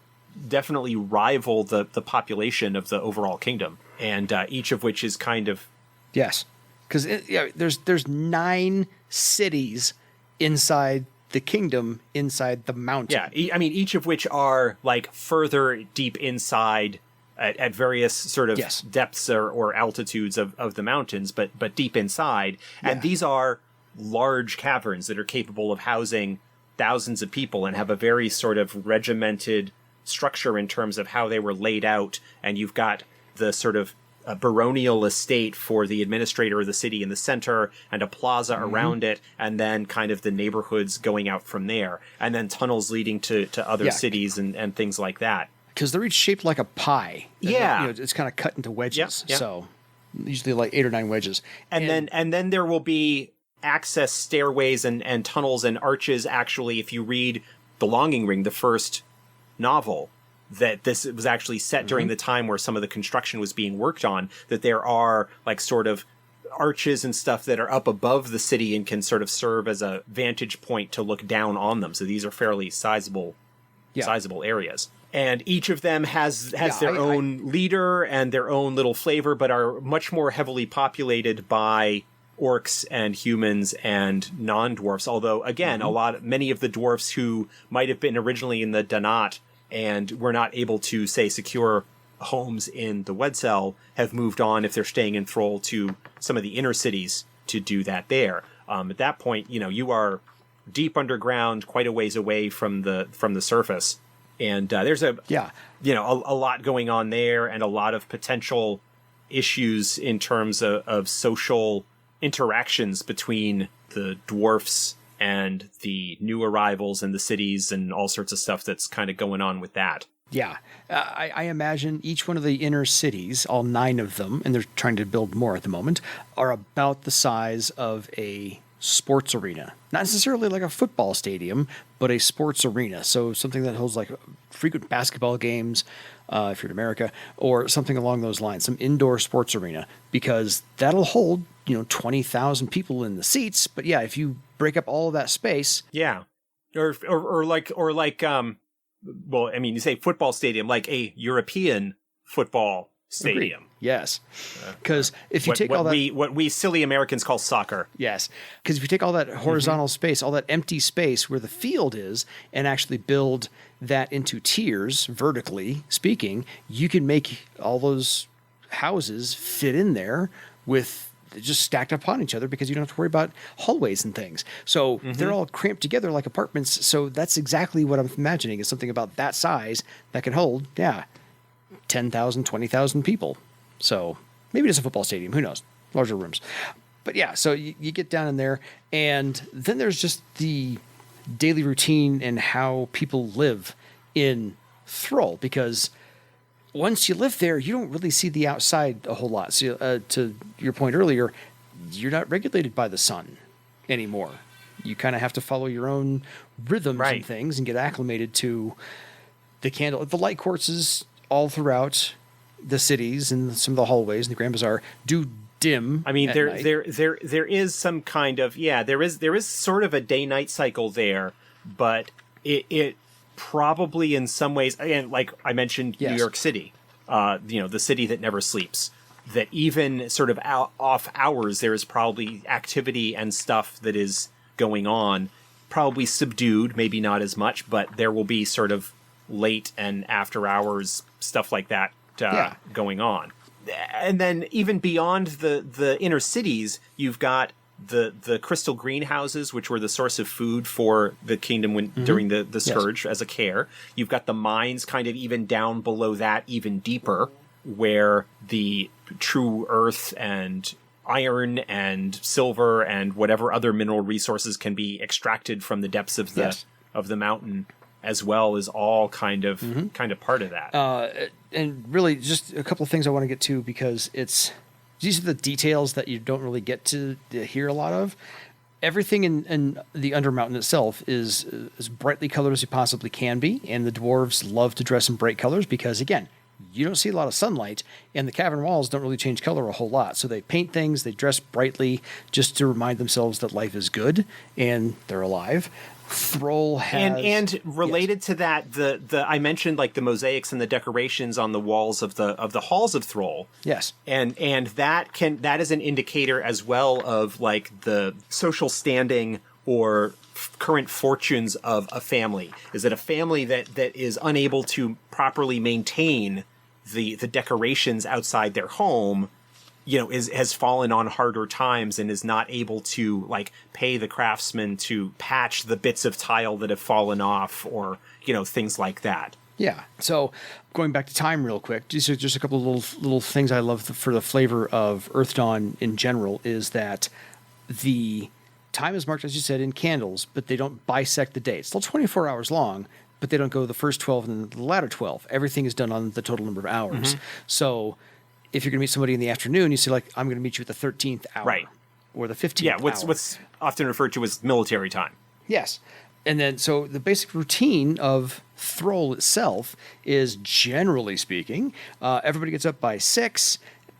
[SPEAKER 2] definitely rival the population of the overall kingdom, and each of which is kind of...
[SPEAKER 1] Yes, because there's 9 cities inside the kingdom inside the mountain.
[SPEAKER 2] Yeah, I mean, each of which are like further deep inside at various sort of depths or altitudes of the mountains, but deep inside. And these are large caverns that are capable of housing thousands of people and have a very sort of regimented structure in terms of how they were laid out. And you've got the sort of a baronial estate for the administrator of the city in the center, and a plaza around it, and then kind of the neighborhoods going out from there, and then tunnels leading to other cities and things like that. Because
[SPEAKER 1] they're each shaped like a pie.
[SPEAKER 2] Yeah.
[SPEAKER 1] You know, it's kind of cut into wedges. So usually like 8 or 9 wedges.
[SPEAKER 2] And then there will be access stairways and tunnels and arches. Actually, if you read The Longing Ring, the first novel, that this was actually set during the time where some of the construction was being worked on, that there are like sort of arches and stuff that are up above the city and can sort of serve as a vantage point to look down on them. So these are fairly sizable areas. And each of them has their own leader and their own little flavor, but are much more heavily populated by orcs and humans and non-dwarfs. Although, again, many of the dwarfs who might have been originally in the Dahnat and were not able to, say, secure homes in the Wedshel have moved on, if they're staying in Throal, to some of the inner cities to do that there. At that point, you are deep underground, quite a ways away from the surface. And there's a lot going on there, and a lot of potential issues in terms of social interactions between the dwarfs and the new arrivals in the cities, and all sorts of stuff that's kind of going on with that.
[SPEAKER 1] Yeah. I imagine each one of the inner cities, all 9 of them, and they're trying to build more at the moment, are about the size of a sports arena. Not necessarily like a football stadium, but a sports arena. So something that holds like frequent basketball games, if you're in America, or something along those lines, some indoor sports arena, because that'll hold, 20,000 people in the seats. But yeah, if you break up all of that space.
[SPEAKER 2] Yeah. Or like, well, I mean, you say football stadium, like a European football stadium.
[SPEAKER 1] Agreed. Yes. Because if you take all that...
[SPEAKER 2] What we silly Americans call soccer.
[SPEAKER 1] Yes. Because if you take all that horizontal space, all that empty space where the field is, and actually build that into tiers, vertically speaking, you can make all those houses fit in there with just stacked upon each other, because you don't have to worry about hallways and things. So they're all cramped together like apartments. So that's exactly what I'm imagining, is something about that size that can hold, 10,000, 20,000 people. So maybe it's a football stadium. Who knows? Larger rooms. But yeah, so you get down in there, and then there's just the daily routine and how people live in Throal, because once you live there, you don't really see the outside a whole lot. So to your point earlier, you're not regulated by the sun anymore. You kind of have to follow your own rhythms and things and get acclimated to the light courses all throughout the cities, and some of the hallways in the Grand Bazaar do dim.
[SPEAKER 2] I mean, there is some kind of there is sort of a day-night cycle there, but it probably in some ways, again, like I mentioned, New York City, the city that never sleeps. That even sort of off hours, there is probably activity and stuff that is going on, probably subdued, maybe not as much, but there will be sort of late and after hours stuff like that going on. And then even beyond the inner cities, you've got the crystal greenhouses, which were the source of food for the kingdom during the Scourge as a care. You've got the mines kind of even down below that, even deeper, where the true earth and iron and silver and whatever other mineral resources can be extracted from the depths of the mountain, as well, is all kind of part of that.
[SPEAKER 1] And really, just a couple of things I want to get to, because these are the details that you don't really get to hear a lot of. Everything in the Undermountain itself is as brightly colored as you possibly can be, and the dwarves love to dress in bright colors because, again, you don't see a lot of sunlight, and the cavern walls don't really change color a whole lot. So they paint things, they dress brightly just to remind themselves that life is good and they're alive. Throal has... And related to that, the I mentioned like the mosaics and the decorations on the walls of the halls of Throal.
[SPEAKER 2] Yes. And that is an indicator as well of like the social standing or current fortunes of a family. Is it a family that is unable to properly maintain the decorations outside their home, has fallen on harder times and is not able to pay the craftsmen to patch the bits of tile that have fallen off, or things like that.
[SPEAKER 1] Yeah. So going back to time real quick, just a couple of little things I love for the flavor of Earth Dawn in general is that the time is marked, as you said, in candles, but they don't bisect the day. It's still 24 hours long, but they don't go the first 12 and then the latter 12. Everything is done on the total number of hours. So if you're going to meet somebody in the afternoon, you say, I'm going to meet you at the 13th hour.
[SPEAKER 2] Right.
[SPEAKER 1] Or the 15th
[SPEAKER 2] Yeah,
[SPEAKER 1] hour.
[SPEAKER 2] what's often referred to as military time.
[SPEAKER 1] Yes. And then, so the basic routine of Throal itself is, generally speaking, everybody gets up by 6,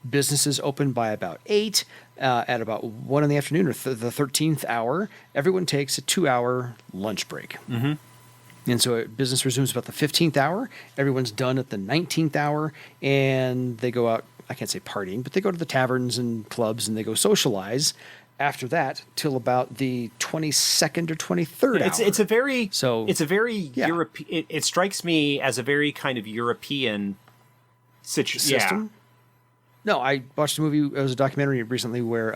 [SPEAKER 1] businesses open by about 8, at about 1 in the afternoon, or the 13th hour, everyone takes a 2-hour lunch break. Mm-hmm. And so business resumes about the 15th hour, everyone's done at the 19th hour, and they go out, I can't say partying, but they go to the taverns and clubs and they go socialize after that till about the 22nd or 23rd hour.
[SPEAKER 2] It's a very
[SPEAKER 1] Yeah.
[SPEAKER 2] It strikes me as a very kind of European
[SPEAKER 1] System.
[SPEAKER 2] Yeah.
[SPEAKER 1] No, I watched a movie. It was a documentary recently where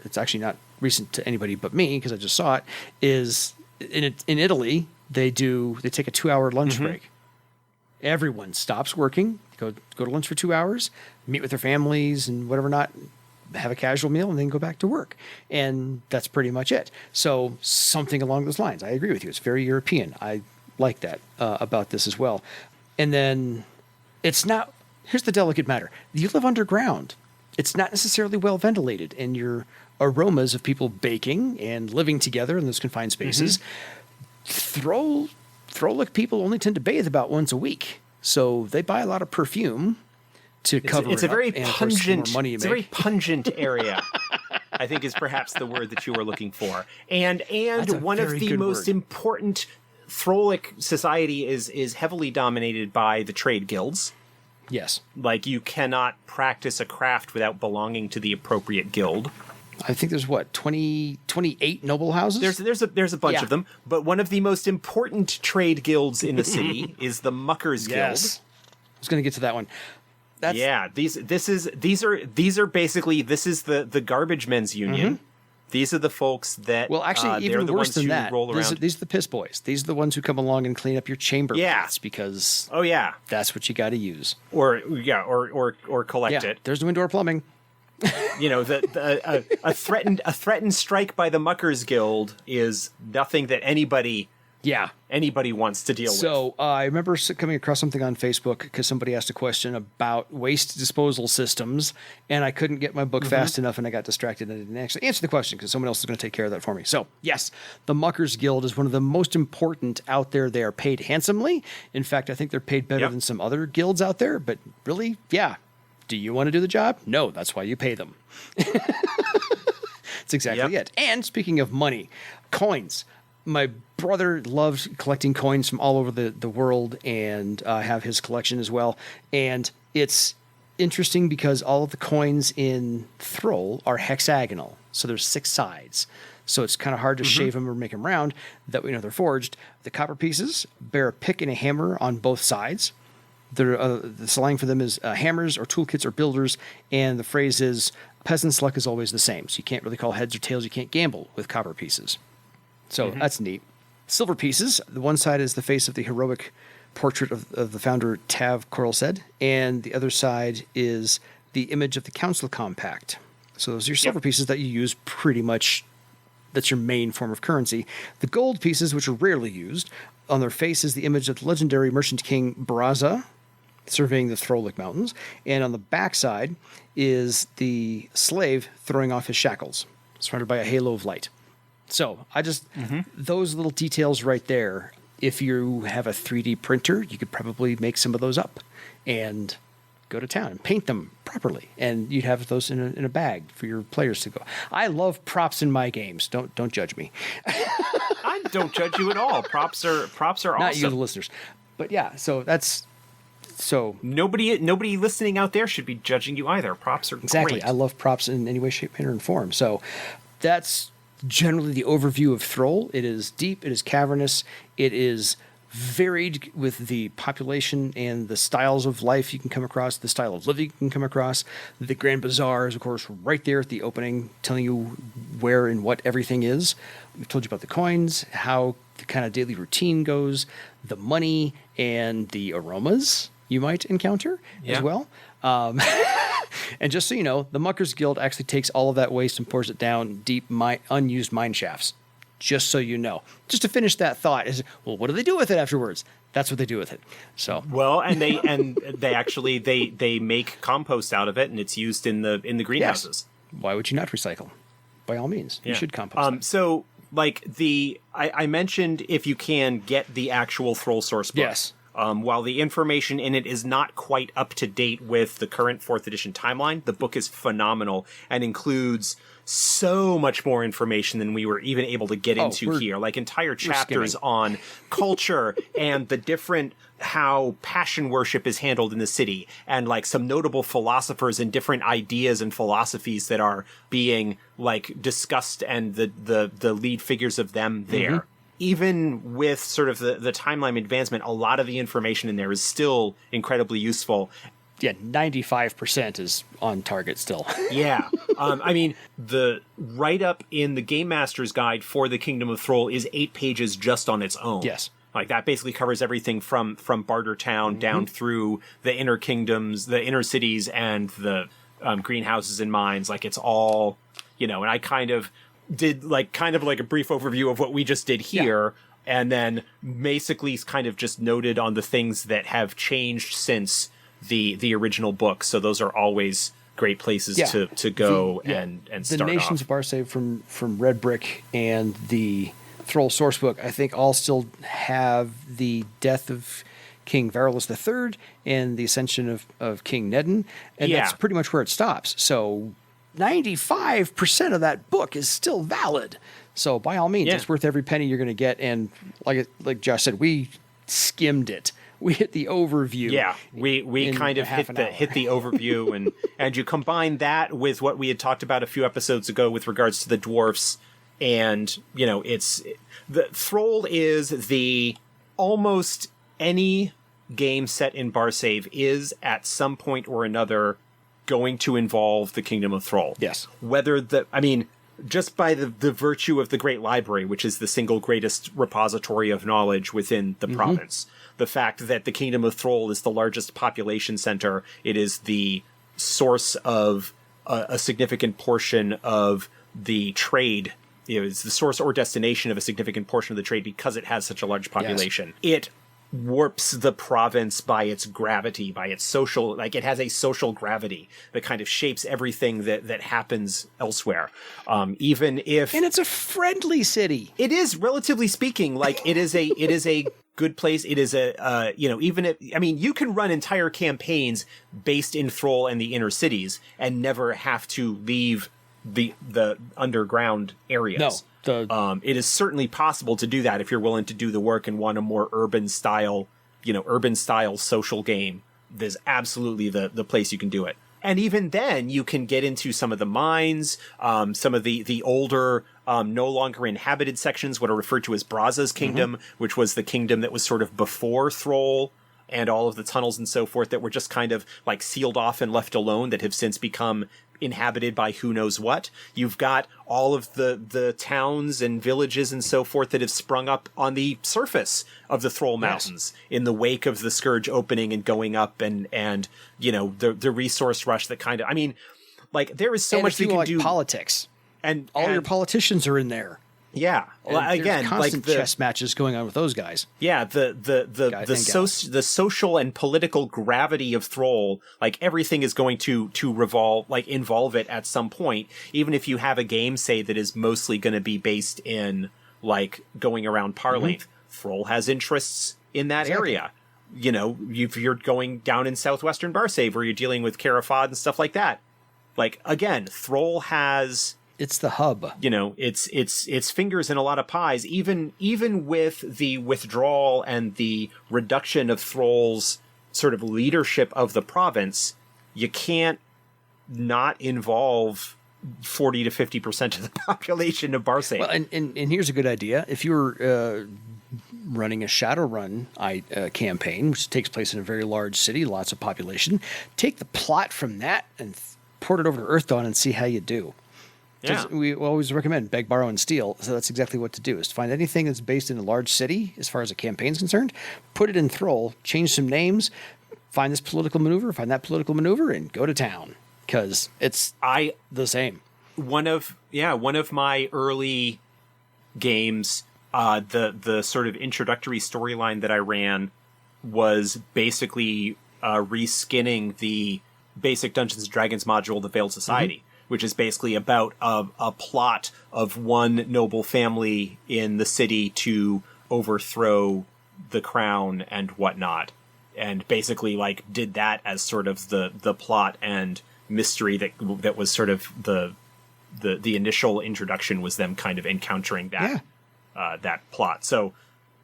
[SPEAKER 1] it's actually not recent to anybody but me because I just saw it. Is in Italy they take a 2-hour lunch break. Everyone stops working, go to lunch for 2 hours, meet with their families and whatever not, have a casual meal, and then go back to work. And that's pretty much it. So something along those lines. I agree with you. It's very European. I like that about this as well. And then it's not, here's the delicate matter. You live underground. It's not necessarily well ventilated, and your aromas of people baking and living together in those confined spaces. Throlic people only tend to bathe about once a week. So they buy a lot of perfume to cover
[SPEAKER 2] it's
[SPEAKER 1] it
[SPEAKER 2] a very
[SPEAKER 1] up, and of course, the
[SPEAKER 2] pungent
[SPEAKER 1] more money you
[SPEAKER 2] it's a
[SPEAKER 1] make.
[SPEAKER 2] very pungent area. I think is perhaps the word that you were looking for. And
[SPEAKER 1] That's a
[SPEAKER 2] one of
[SPEAKER 1] very
[SPEAKER 2] the
[SPEAKER 1] good
[SPEAKER 2] most
[SPEAKER 1] word.
[SPEAKER 2] important Throlic society is heavily dominated by the trade guilds.
[SPEAKER 1] Yes.
[SPEAKER 2] You cannot practice a craft without belonging to the appropriate guild.
[SPEAKER 1] I think there's 28 noble houses?
[SPEAKER 2] There's a bunch
[SPEAKER 1] Yeah.
[SPEAKER 2] of them, but one of the most important trade guilds in the city is the Mucker's
[SPEAKER 1] Yes. I was going to get to that one.
[SPEAKER 2] Guild. Yeah, these are basically the garbage men's union. These are the folks that
[SPEAKER 1] Well, actually,
[SPEAKER 2] they're
[SPEAKER 1] even
[SPEAKER 2] the
[SPEAKER 1] worse
[SPEAKER 2] ones
[SPEAKER 1] than
[SPEAKER 2] who
[SPEAKER 1] that.
[SPEAKER 2] roll around.
[SPEAKER 1] These are the piss boys. These are the ones who come along and clean up your chamber pots because
[SPEAKER 2] Oh yeah,
[SPEAKER 1] that's what you got to use.
[SPEAKER 2] or collect
[SPEAKER 1] Yeah,
[SPEAKER 2] it.
[SPEAKER 1] there's no indoor plumbing.
[SPEAKER 2] A threatened strike by the Muckers Guild is nothing that anybody wants to deal with.
[SPEAKER 1] So I remember coming across something on Facebook because somebody asked a question about waste disposal systems, and I couldn't get my book fast enough, and I got distracted and didn't actually answer the question because someone else is going to take care of that for me. So yes, the Muckers Guild is one of the most important out there. They are paid handsomely. In fact, I think they're paid better than some other guilds out there. But really, do you want to do the job? No, that's why you pay them. That's exactly it. And speaking of money, coins. My brother loves collecting coins from all over the world, and have his collection as well. And it's interesting because all of the coins in Throal are hexagonal. So there's 6 sides. So it's kind of hard to shave them or make them round. That we know they're forged. The copper pieces bear a pick and a hammer on both sides. The slang for them is hammers or toolkits or builders, and the phrase is peasant's luck is always the same. So you can't really call heads or tails. You can't gamble with copper pieces. So that's neat. Silver pieces. The one side is the face of the heroic portrait of the founder Tav Corlsed, and the other side is the image of the Council Compact. So those are your silver pieces that you use pretty much. That's your main form of currency. The gold pieces, which are rarely used, on their face is the image of the legendary merchant king Braza, surveying the Throlic Mountains, and on the backside is the slave throwing off his shackles, surrounded by a halo of light. So I just, those little details right there, if you have a 3D printer, you could probably make some of those up and go to town and paint them properly. And you'd have those in a bag for your players to go. I love props in my games. Don't judge me.
[SPEAKER 2] I don't judge you at all. Props are awesome.
[SPEAKER 1] Not you, the listeners. But yeah, so that's, so.
[SPEAKER 2] Nobody listening out there should be judging you either. Props are
[SPEAKER 1] Exactly.
[SPEAKER 2] great.
[SPEAKER 1] I love props in any way, shape, manner, and form. So that's generally the overview of Throal. It is deep, it is cavernous, it is varied with the population and the styles of life you can come across, the style of living you can come across. The Grand Bazaar is, of course, right there at the opening, telling you where and what everything is. We told you about the coins, how the kind of daily routine goes, the money, and the aromas you might encounter as well. And just so you know, the Muckers Guild actually takes all of that waste and pours it down deep, unused mine shafts. Just so you know. Just to finish that thought is, well, what do they do with it afterwards? That's what they do with it. So
[SPEAKER 2] well, and they actually they make compost out of it, and it's used in the greenhouses.
[SPEAKER 1] Yes. Why would you not recycle? By all means, you should compost.
[SPEAKER 2] So like I mentioned, if you can get the actual Throal source book.
[SPEAKER 1] Yes.
[SPEAKER 2] While the information in it is not quite up to date with the current 4th edition timeline, the book is phenomenal and includes so much more information than we were even able to get into here. Like entire chapters on culture and the different how passion worship is handled in the city, and like some notable philosophers and different ideas and philosophies that are being like discussed, and the lead figures of them there. Mm-hmm. Even with sort of the timeline advancement, a lot of the information in there is still incredibly useful.
[SPEAKER 1] Yeah, 95% is on target still.
[SPEAKER 2] Yeah. I mean, the write-up in the Game Master's Guide for the Kingdom of Throal is 8 pages just on its own.
[SPEAKER 1] Yes.
[SPEAKER 2] Like, that basically covers everything from Bartertown down through the inner kingdoms, the inner cities, and the greenhouses and mines. Like, it's all, and I kind of did like a brief overview of what we just did here, and then basically kind of just noted on the things that have changed since the original book. So those are always great places to go and start
[SPEAKER 1] the Nations of Barsaive from Red Brick and the Throal source book, I think, all still have the death of King Varulus III and the ascension of King Nedden, and that's pretty much where it stops. So 95% of that book is still valid. So by all means, it's worth every penny you're going to get. And like Josh said, we skimmed it. We hit the overview. Yeah,
[SPEAKER 2] we kind of hit the overview, and you combine that with what we had talked about a few episodes ago with regards to the dwarfs, and it's the Throal is the almost any game set in Barsaive is at some point or another going to involve the Kingdom of Throal.
[SPEAKER 1] Yes.
[SPEAKER 2] Just by the virtue of the Great Library, which is the single greatest repository of knowledge within the province. The fact that the Kingdom of Throal is the largest population center, it is the source of a significant portion of the trade. It's the source or destination of a significant portion of the trade because it has such a large population. Yes. It warps the province by its gravity, by its social, like it has a social gravity that kind of shapes everything that happens elsewhere. Even if,
[SPEAKER 1] and it's a friendly city.
[SPEAKER 2] It is, relatively speaking, like it is a good place. It is even if, you can run entire campaigns based in Throal and the inner cities and never have to leave the underground areas.
[SPEAKER 1] No.
[SPEAKER 2] It is certainly possible to do that if you're willing to do the work and want a more urban style social game. There's absolutely the place you can do it. And even then, you can get into some of the mines, some of the older, no longer inhabited sections, what are referred to as Braza's Kingdom, which was the kingdom that was sort of before Throal, and all of the tunnels and so forth that were just kind of like sealed off and left alone that have since become inhabited by who knows what. You've got all of the towns and villages and so forth that have sprung up on the surface of the Throal Mountains in the wake of the Scourge opening and going up, and the resource rush that kind of, there is so much they can do.
[SPEAKER 1] Politics.
[SPEAKER 2] And
[SPEAKER 1] all your politicians are in there.
[SPEAKER 2] Yeah. Again,
[SPEAKER 1] constant chess matches going on with those guys.
[SPEAKER 2] Yeah, the social and political gravity of Throal, like everything is going to involve it at some point. Even if you have a game, say, that is mostly going to be based in like going around Parlength, Throal has interests in that area. If you're going down in southwestern Barsaive where you're dealing with Carafad and stuff like that. Like again, Throal has.
[SPEAKER 1] It's the hub.
[SPEAKER 2] It's fingers in a lot of pies. Even with the withdrawal and the reduction of Thrall's sort of leadership of the province, you can't not involve 40 to 50% of the population of Barsaive.
[SPEAKER 1] Well, and here's a good idea. If you're running a Shadowrun campaign, which takes place in a very large city, lots of population, take the plot from that and port it over to Earth Dawn and see how you do.
[SPEAKER 2] Yeah.
[SPEAKER 1] We always recommend beg, borrow, and steal. So that's exactly what to do, is to find anything that's based in a large city, as far as a campaign's concerned, put it in Throal, change some names, find this political maneuver, find that political maneuver, and go to town. Because it's the same.
[SPEAKER 2] One of my early games, the sort of introductory storyline that I ran was basically reskinning the basic Dungeons and Dragons module, the Veiled Society, which is basically about a plot of one noble family in the city to overthrow the crown and whatnot, and basically like did that as sort of the plot and mystery that was sort of the initial introduction, was them kind of encountering that that plot. So,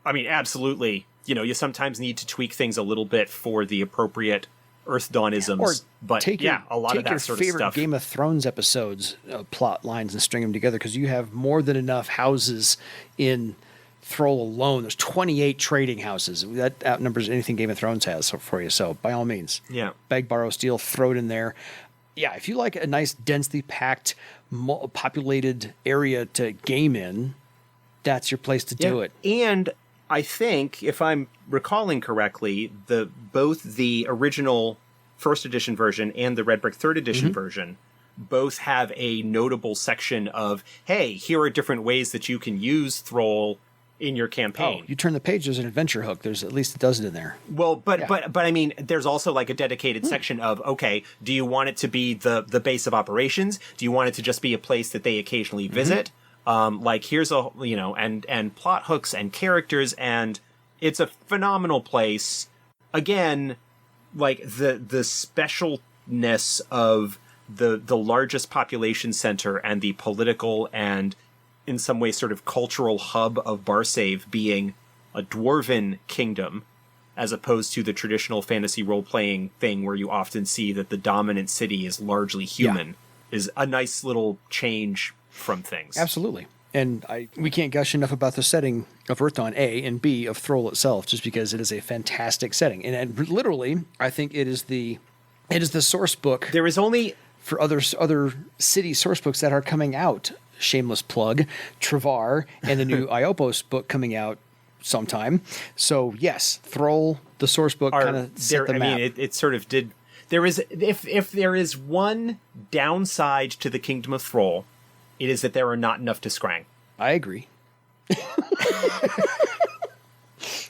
[SPEAKER 2] I mean, absolutely, you sometimes need to tweak things a little bit for the appropriate Earth Dawnisms, but a lot of that sort of stuff. Take your favorite Game of Thrones episodes,
[SPEAKER 1] plot lines, and string them together, because you have more than enough houses in Throal alone. There's 28 trading houses. That outnumbers anything Game of Thrones has for you. So by all means, beg, borrow, steal, throw it in there. Yeah, if you like a nice, densely packed, populated area to game in, that's your place to do it.
[SPEAKER 2] And I think, if I'm recalling correctly, both the original first edition version and the Red Brick third edition version both have a notable section of, hey, here are different ways that you can use Throal in your campaign.
[SPEAKER 1] Oh, you turn the page, there's an adventure hook. There's at least a dozen in there.
[SPEAKER 2] Well, but I mean, there's also like a dedicated section of, okay, do you want it to be the base of operations? Do you want it to just be a place that they occasionally visit? Like here's and plot hooks and characters, and it's a phenomenal place. Again, like the specialness of the largest population center and the political and in some way sort of cultural hub of Barsaive being a dwarven kingdom, as opposed to the traditional fantasy role-playing thing where you often see that the dominant city is largely human, is a nice little change from things.
[SPEAKER 1] Absolutely. And we can't gush enough about the setting of Earth Dawn, A, and B, of Throal itself, just because it is a fantastic setting. And literally, I think it is the source book.
[SPEAKER 2] There is only...
[SPEAKER 1] For other city source books that are coming out. Shameless plug, Travar, and the new Iopos book coming out sometime. So yes, Throal, the source book, kind of set the map.
[SPEAKER 2] I mean, it sort of did. There is, if there is one downside to the Kingdom of Throal, it is that there are not enough Tiskrang.
[SPEAKER 1] I agree.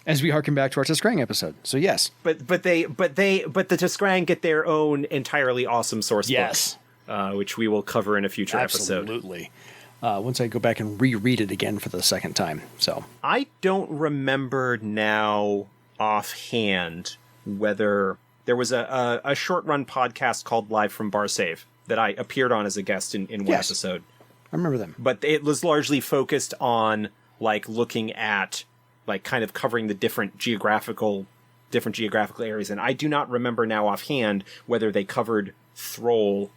[SPEAKER 1] As we harken back to our Tiskrang episode, so yes,
[SPEAKER 2] but the Tiskrang get their own entirely awesome source book, which we will cover in a future episode.
[SPEAKER 1] Absolutely. Once I go back and reread it again for the second time. So
[SPEAKER 2] I don't remember now offhand whether there was a short run podcast called Live from Barsaive that I appeared on as a guest in one episode.
[SPEAKER 1] I remember them.
[SPEAKER 2] But it was largely focused on like looking at like kind of covering the different geographical areas. And I do not remember now offhand whether they covered Throal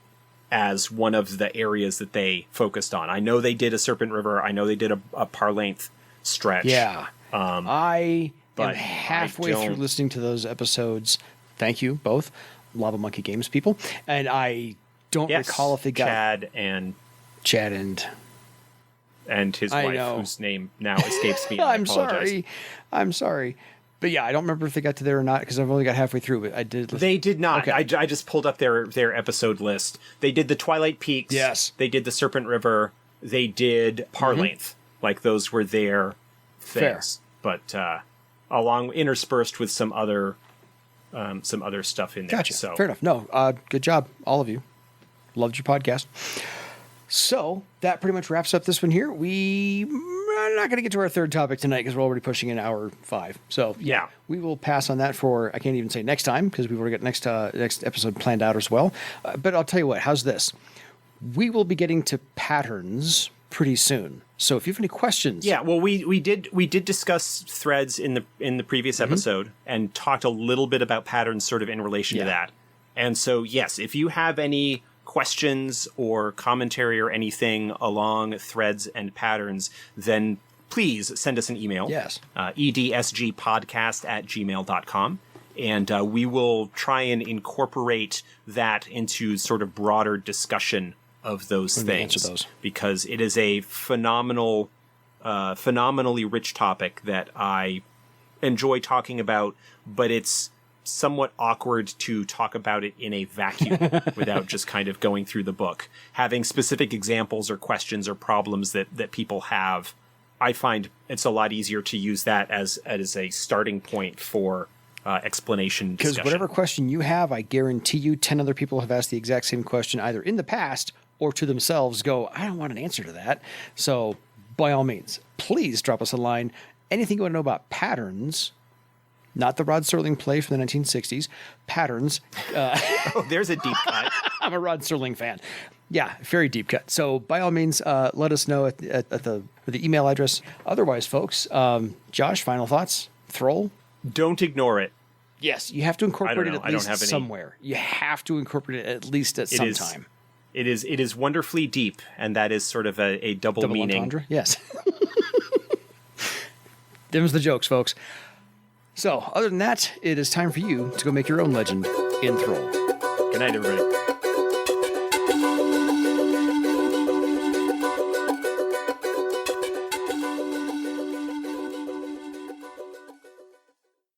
[SPEAKER 2] as one of the areas that they focused on. I know they did a Serpent River. I know they did a par-length stretch.
[SPEAKER 1] Yeah. I am halfway through listening to those episodes. Thank you, both. Lava Monkey Games people. And I don't recall if they got... Chad and his wife, whose name now escapes me.
[SPEAKER 2] I'm sorry.
[SPEAKER 1] But yeah, I don't remember if they got to there or not, because I've only got halfway through, but I did listen.
[SPEAKER 2] They did not. Okay. I just pulled up their episode list. They did the Twilight Peaks.
[SPEAKER 1] Yes.
[SPEAKER 2] They did the Serpent River. They did Par-length. Like, those were their things. Fair. But along interspersed with some other stuff in there.
[SPEAKER 1] Gotcha.
[SPEAKER 2] So.
[SPEAKER 1] Fair enough. No, good job, all of you. Loved your podcast. So that pretty much wraps up this one here. We are not going to get to our third topic tonight because we're already pushing an hour 5. So
[SPEAKER 2] yeah,
[SPEAKER 1] we will pass on that for, I can't even say next time, because we've already got next episode planned out as well. But I'll tell you what, how's this? We will be getting to patterns pretty soon. So if you have any questions.
[SPEAKER 2] Yeah, well, we did discuss threads in the previous episode and talked a little bit about patterns sort of in relation to that. And so, yes, if you have any questions or commentary or anything along threads and patterns, then please send us an email.
[SPEAKER 1] Yes.
[SPEAKER 2] EDSGpodcast@gmail.com. And we will try and incorporate that into sort of broader discussion of those things.
[SPEAKER 1] Answer those.
[SPEAKER 2] Because it is a phenomenally rich topic that I enjoy talking about, but it's somewhat awkward to talk about it in a vacuum without just kind of going through the book. Having specific examples or questions or problems that people have, I find it's a lot easier to use that as a starting point for explanation discussion.
[SPEAKER 1] Because whatever question you have, I guarantee you 10 other people have asked the exact same question either in the past or to themselves go, I don't want an answer to that. So by all means, please drop us a line. Anything you want to know about patterns, not the Rod Serling play from the 1960s, patterns.
[SPEAKER 2] Oh, there's a deep cut.
[SPEAKER 1] I'm a Rod Serling fan. Yeah, very deep cut. So by all means, let us know at the email address. Otherwise, folks, Josh, final thoughts? Throal?
[SPEAKER 2] Don't ignore it.
[SPEAKER 1] Yes, you have to incorporate it at least
[SPEAKER 2] have any...
[SPEAKER 1] somewhere. You have to incorporate it at least at some time.
[SPEAKER 2] It is wonderfully deep, and that is sort of a double meaning.
[SPEAKER 1] Entendre? Yes. Them's the jokes, folks. So, other than that, it is time for you to go make your own legend in Throal.
[SPEAKER 2] Good night, everybody.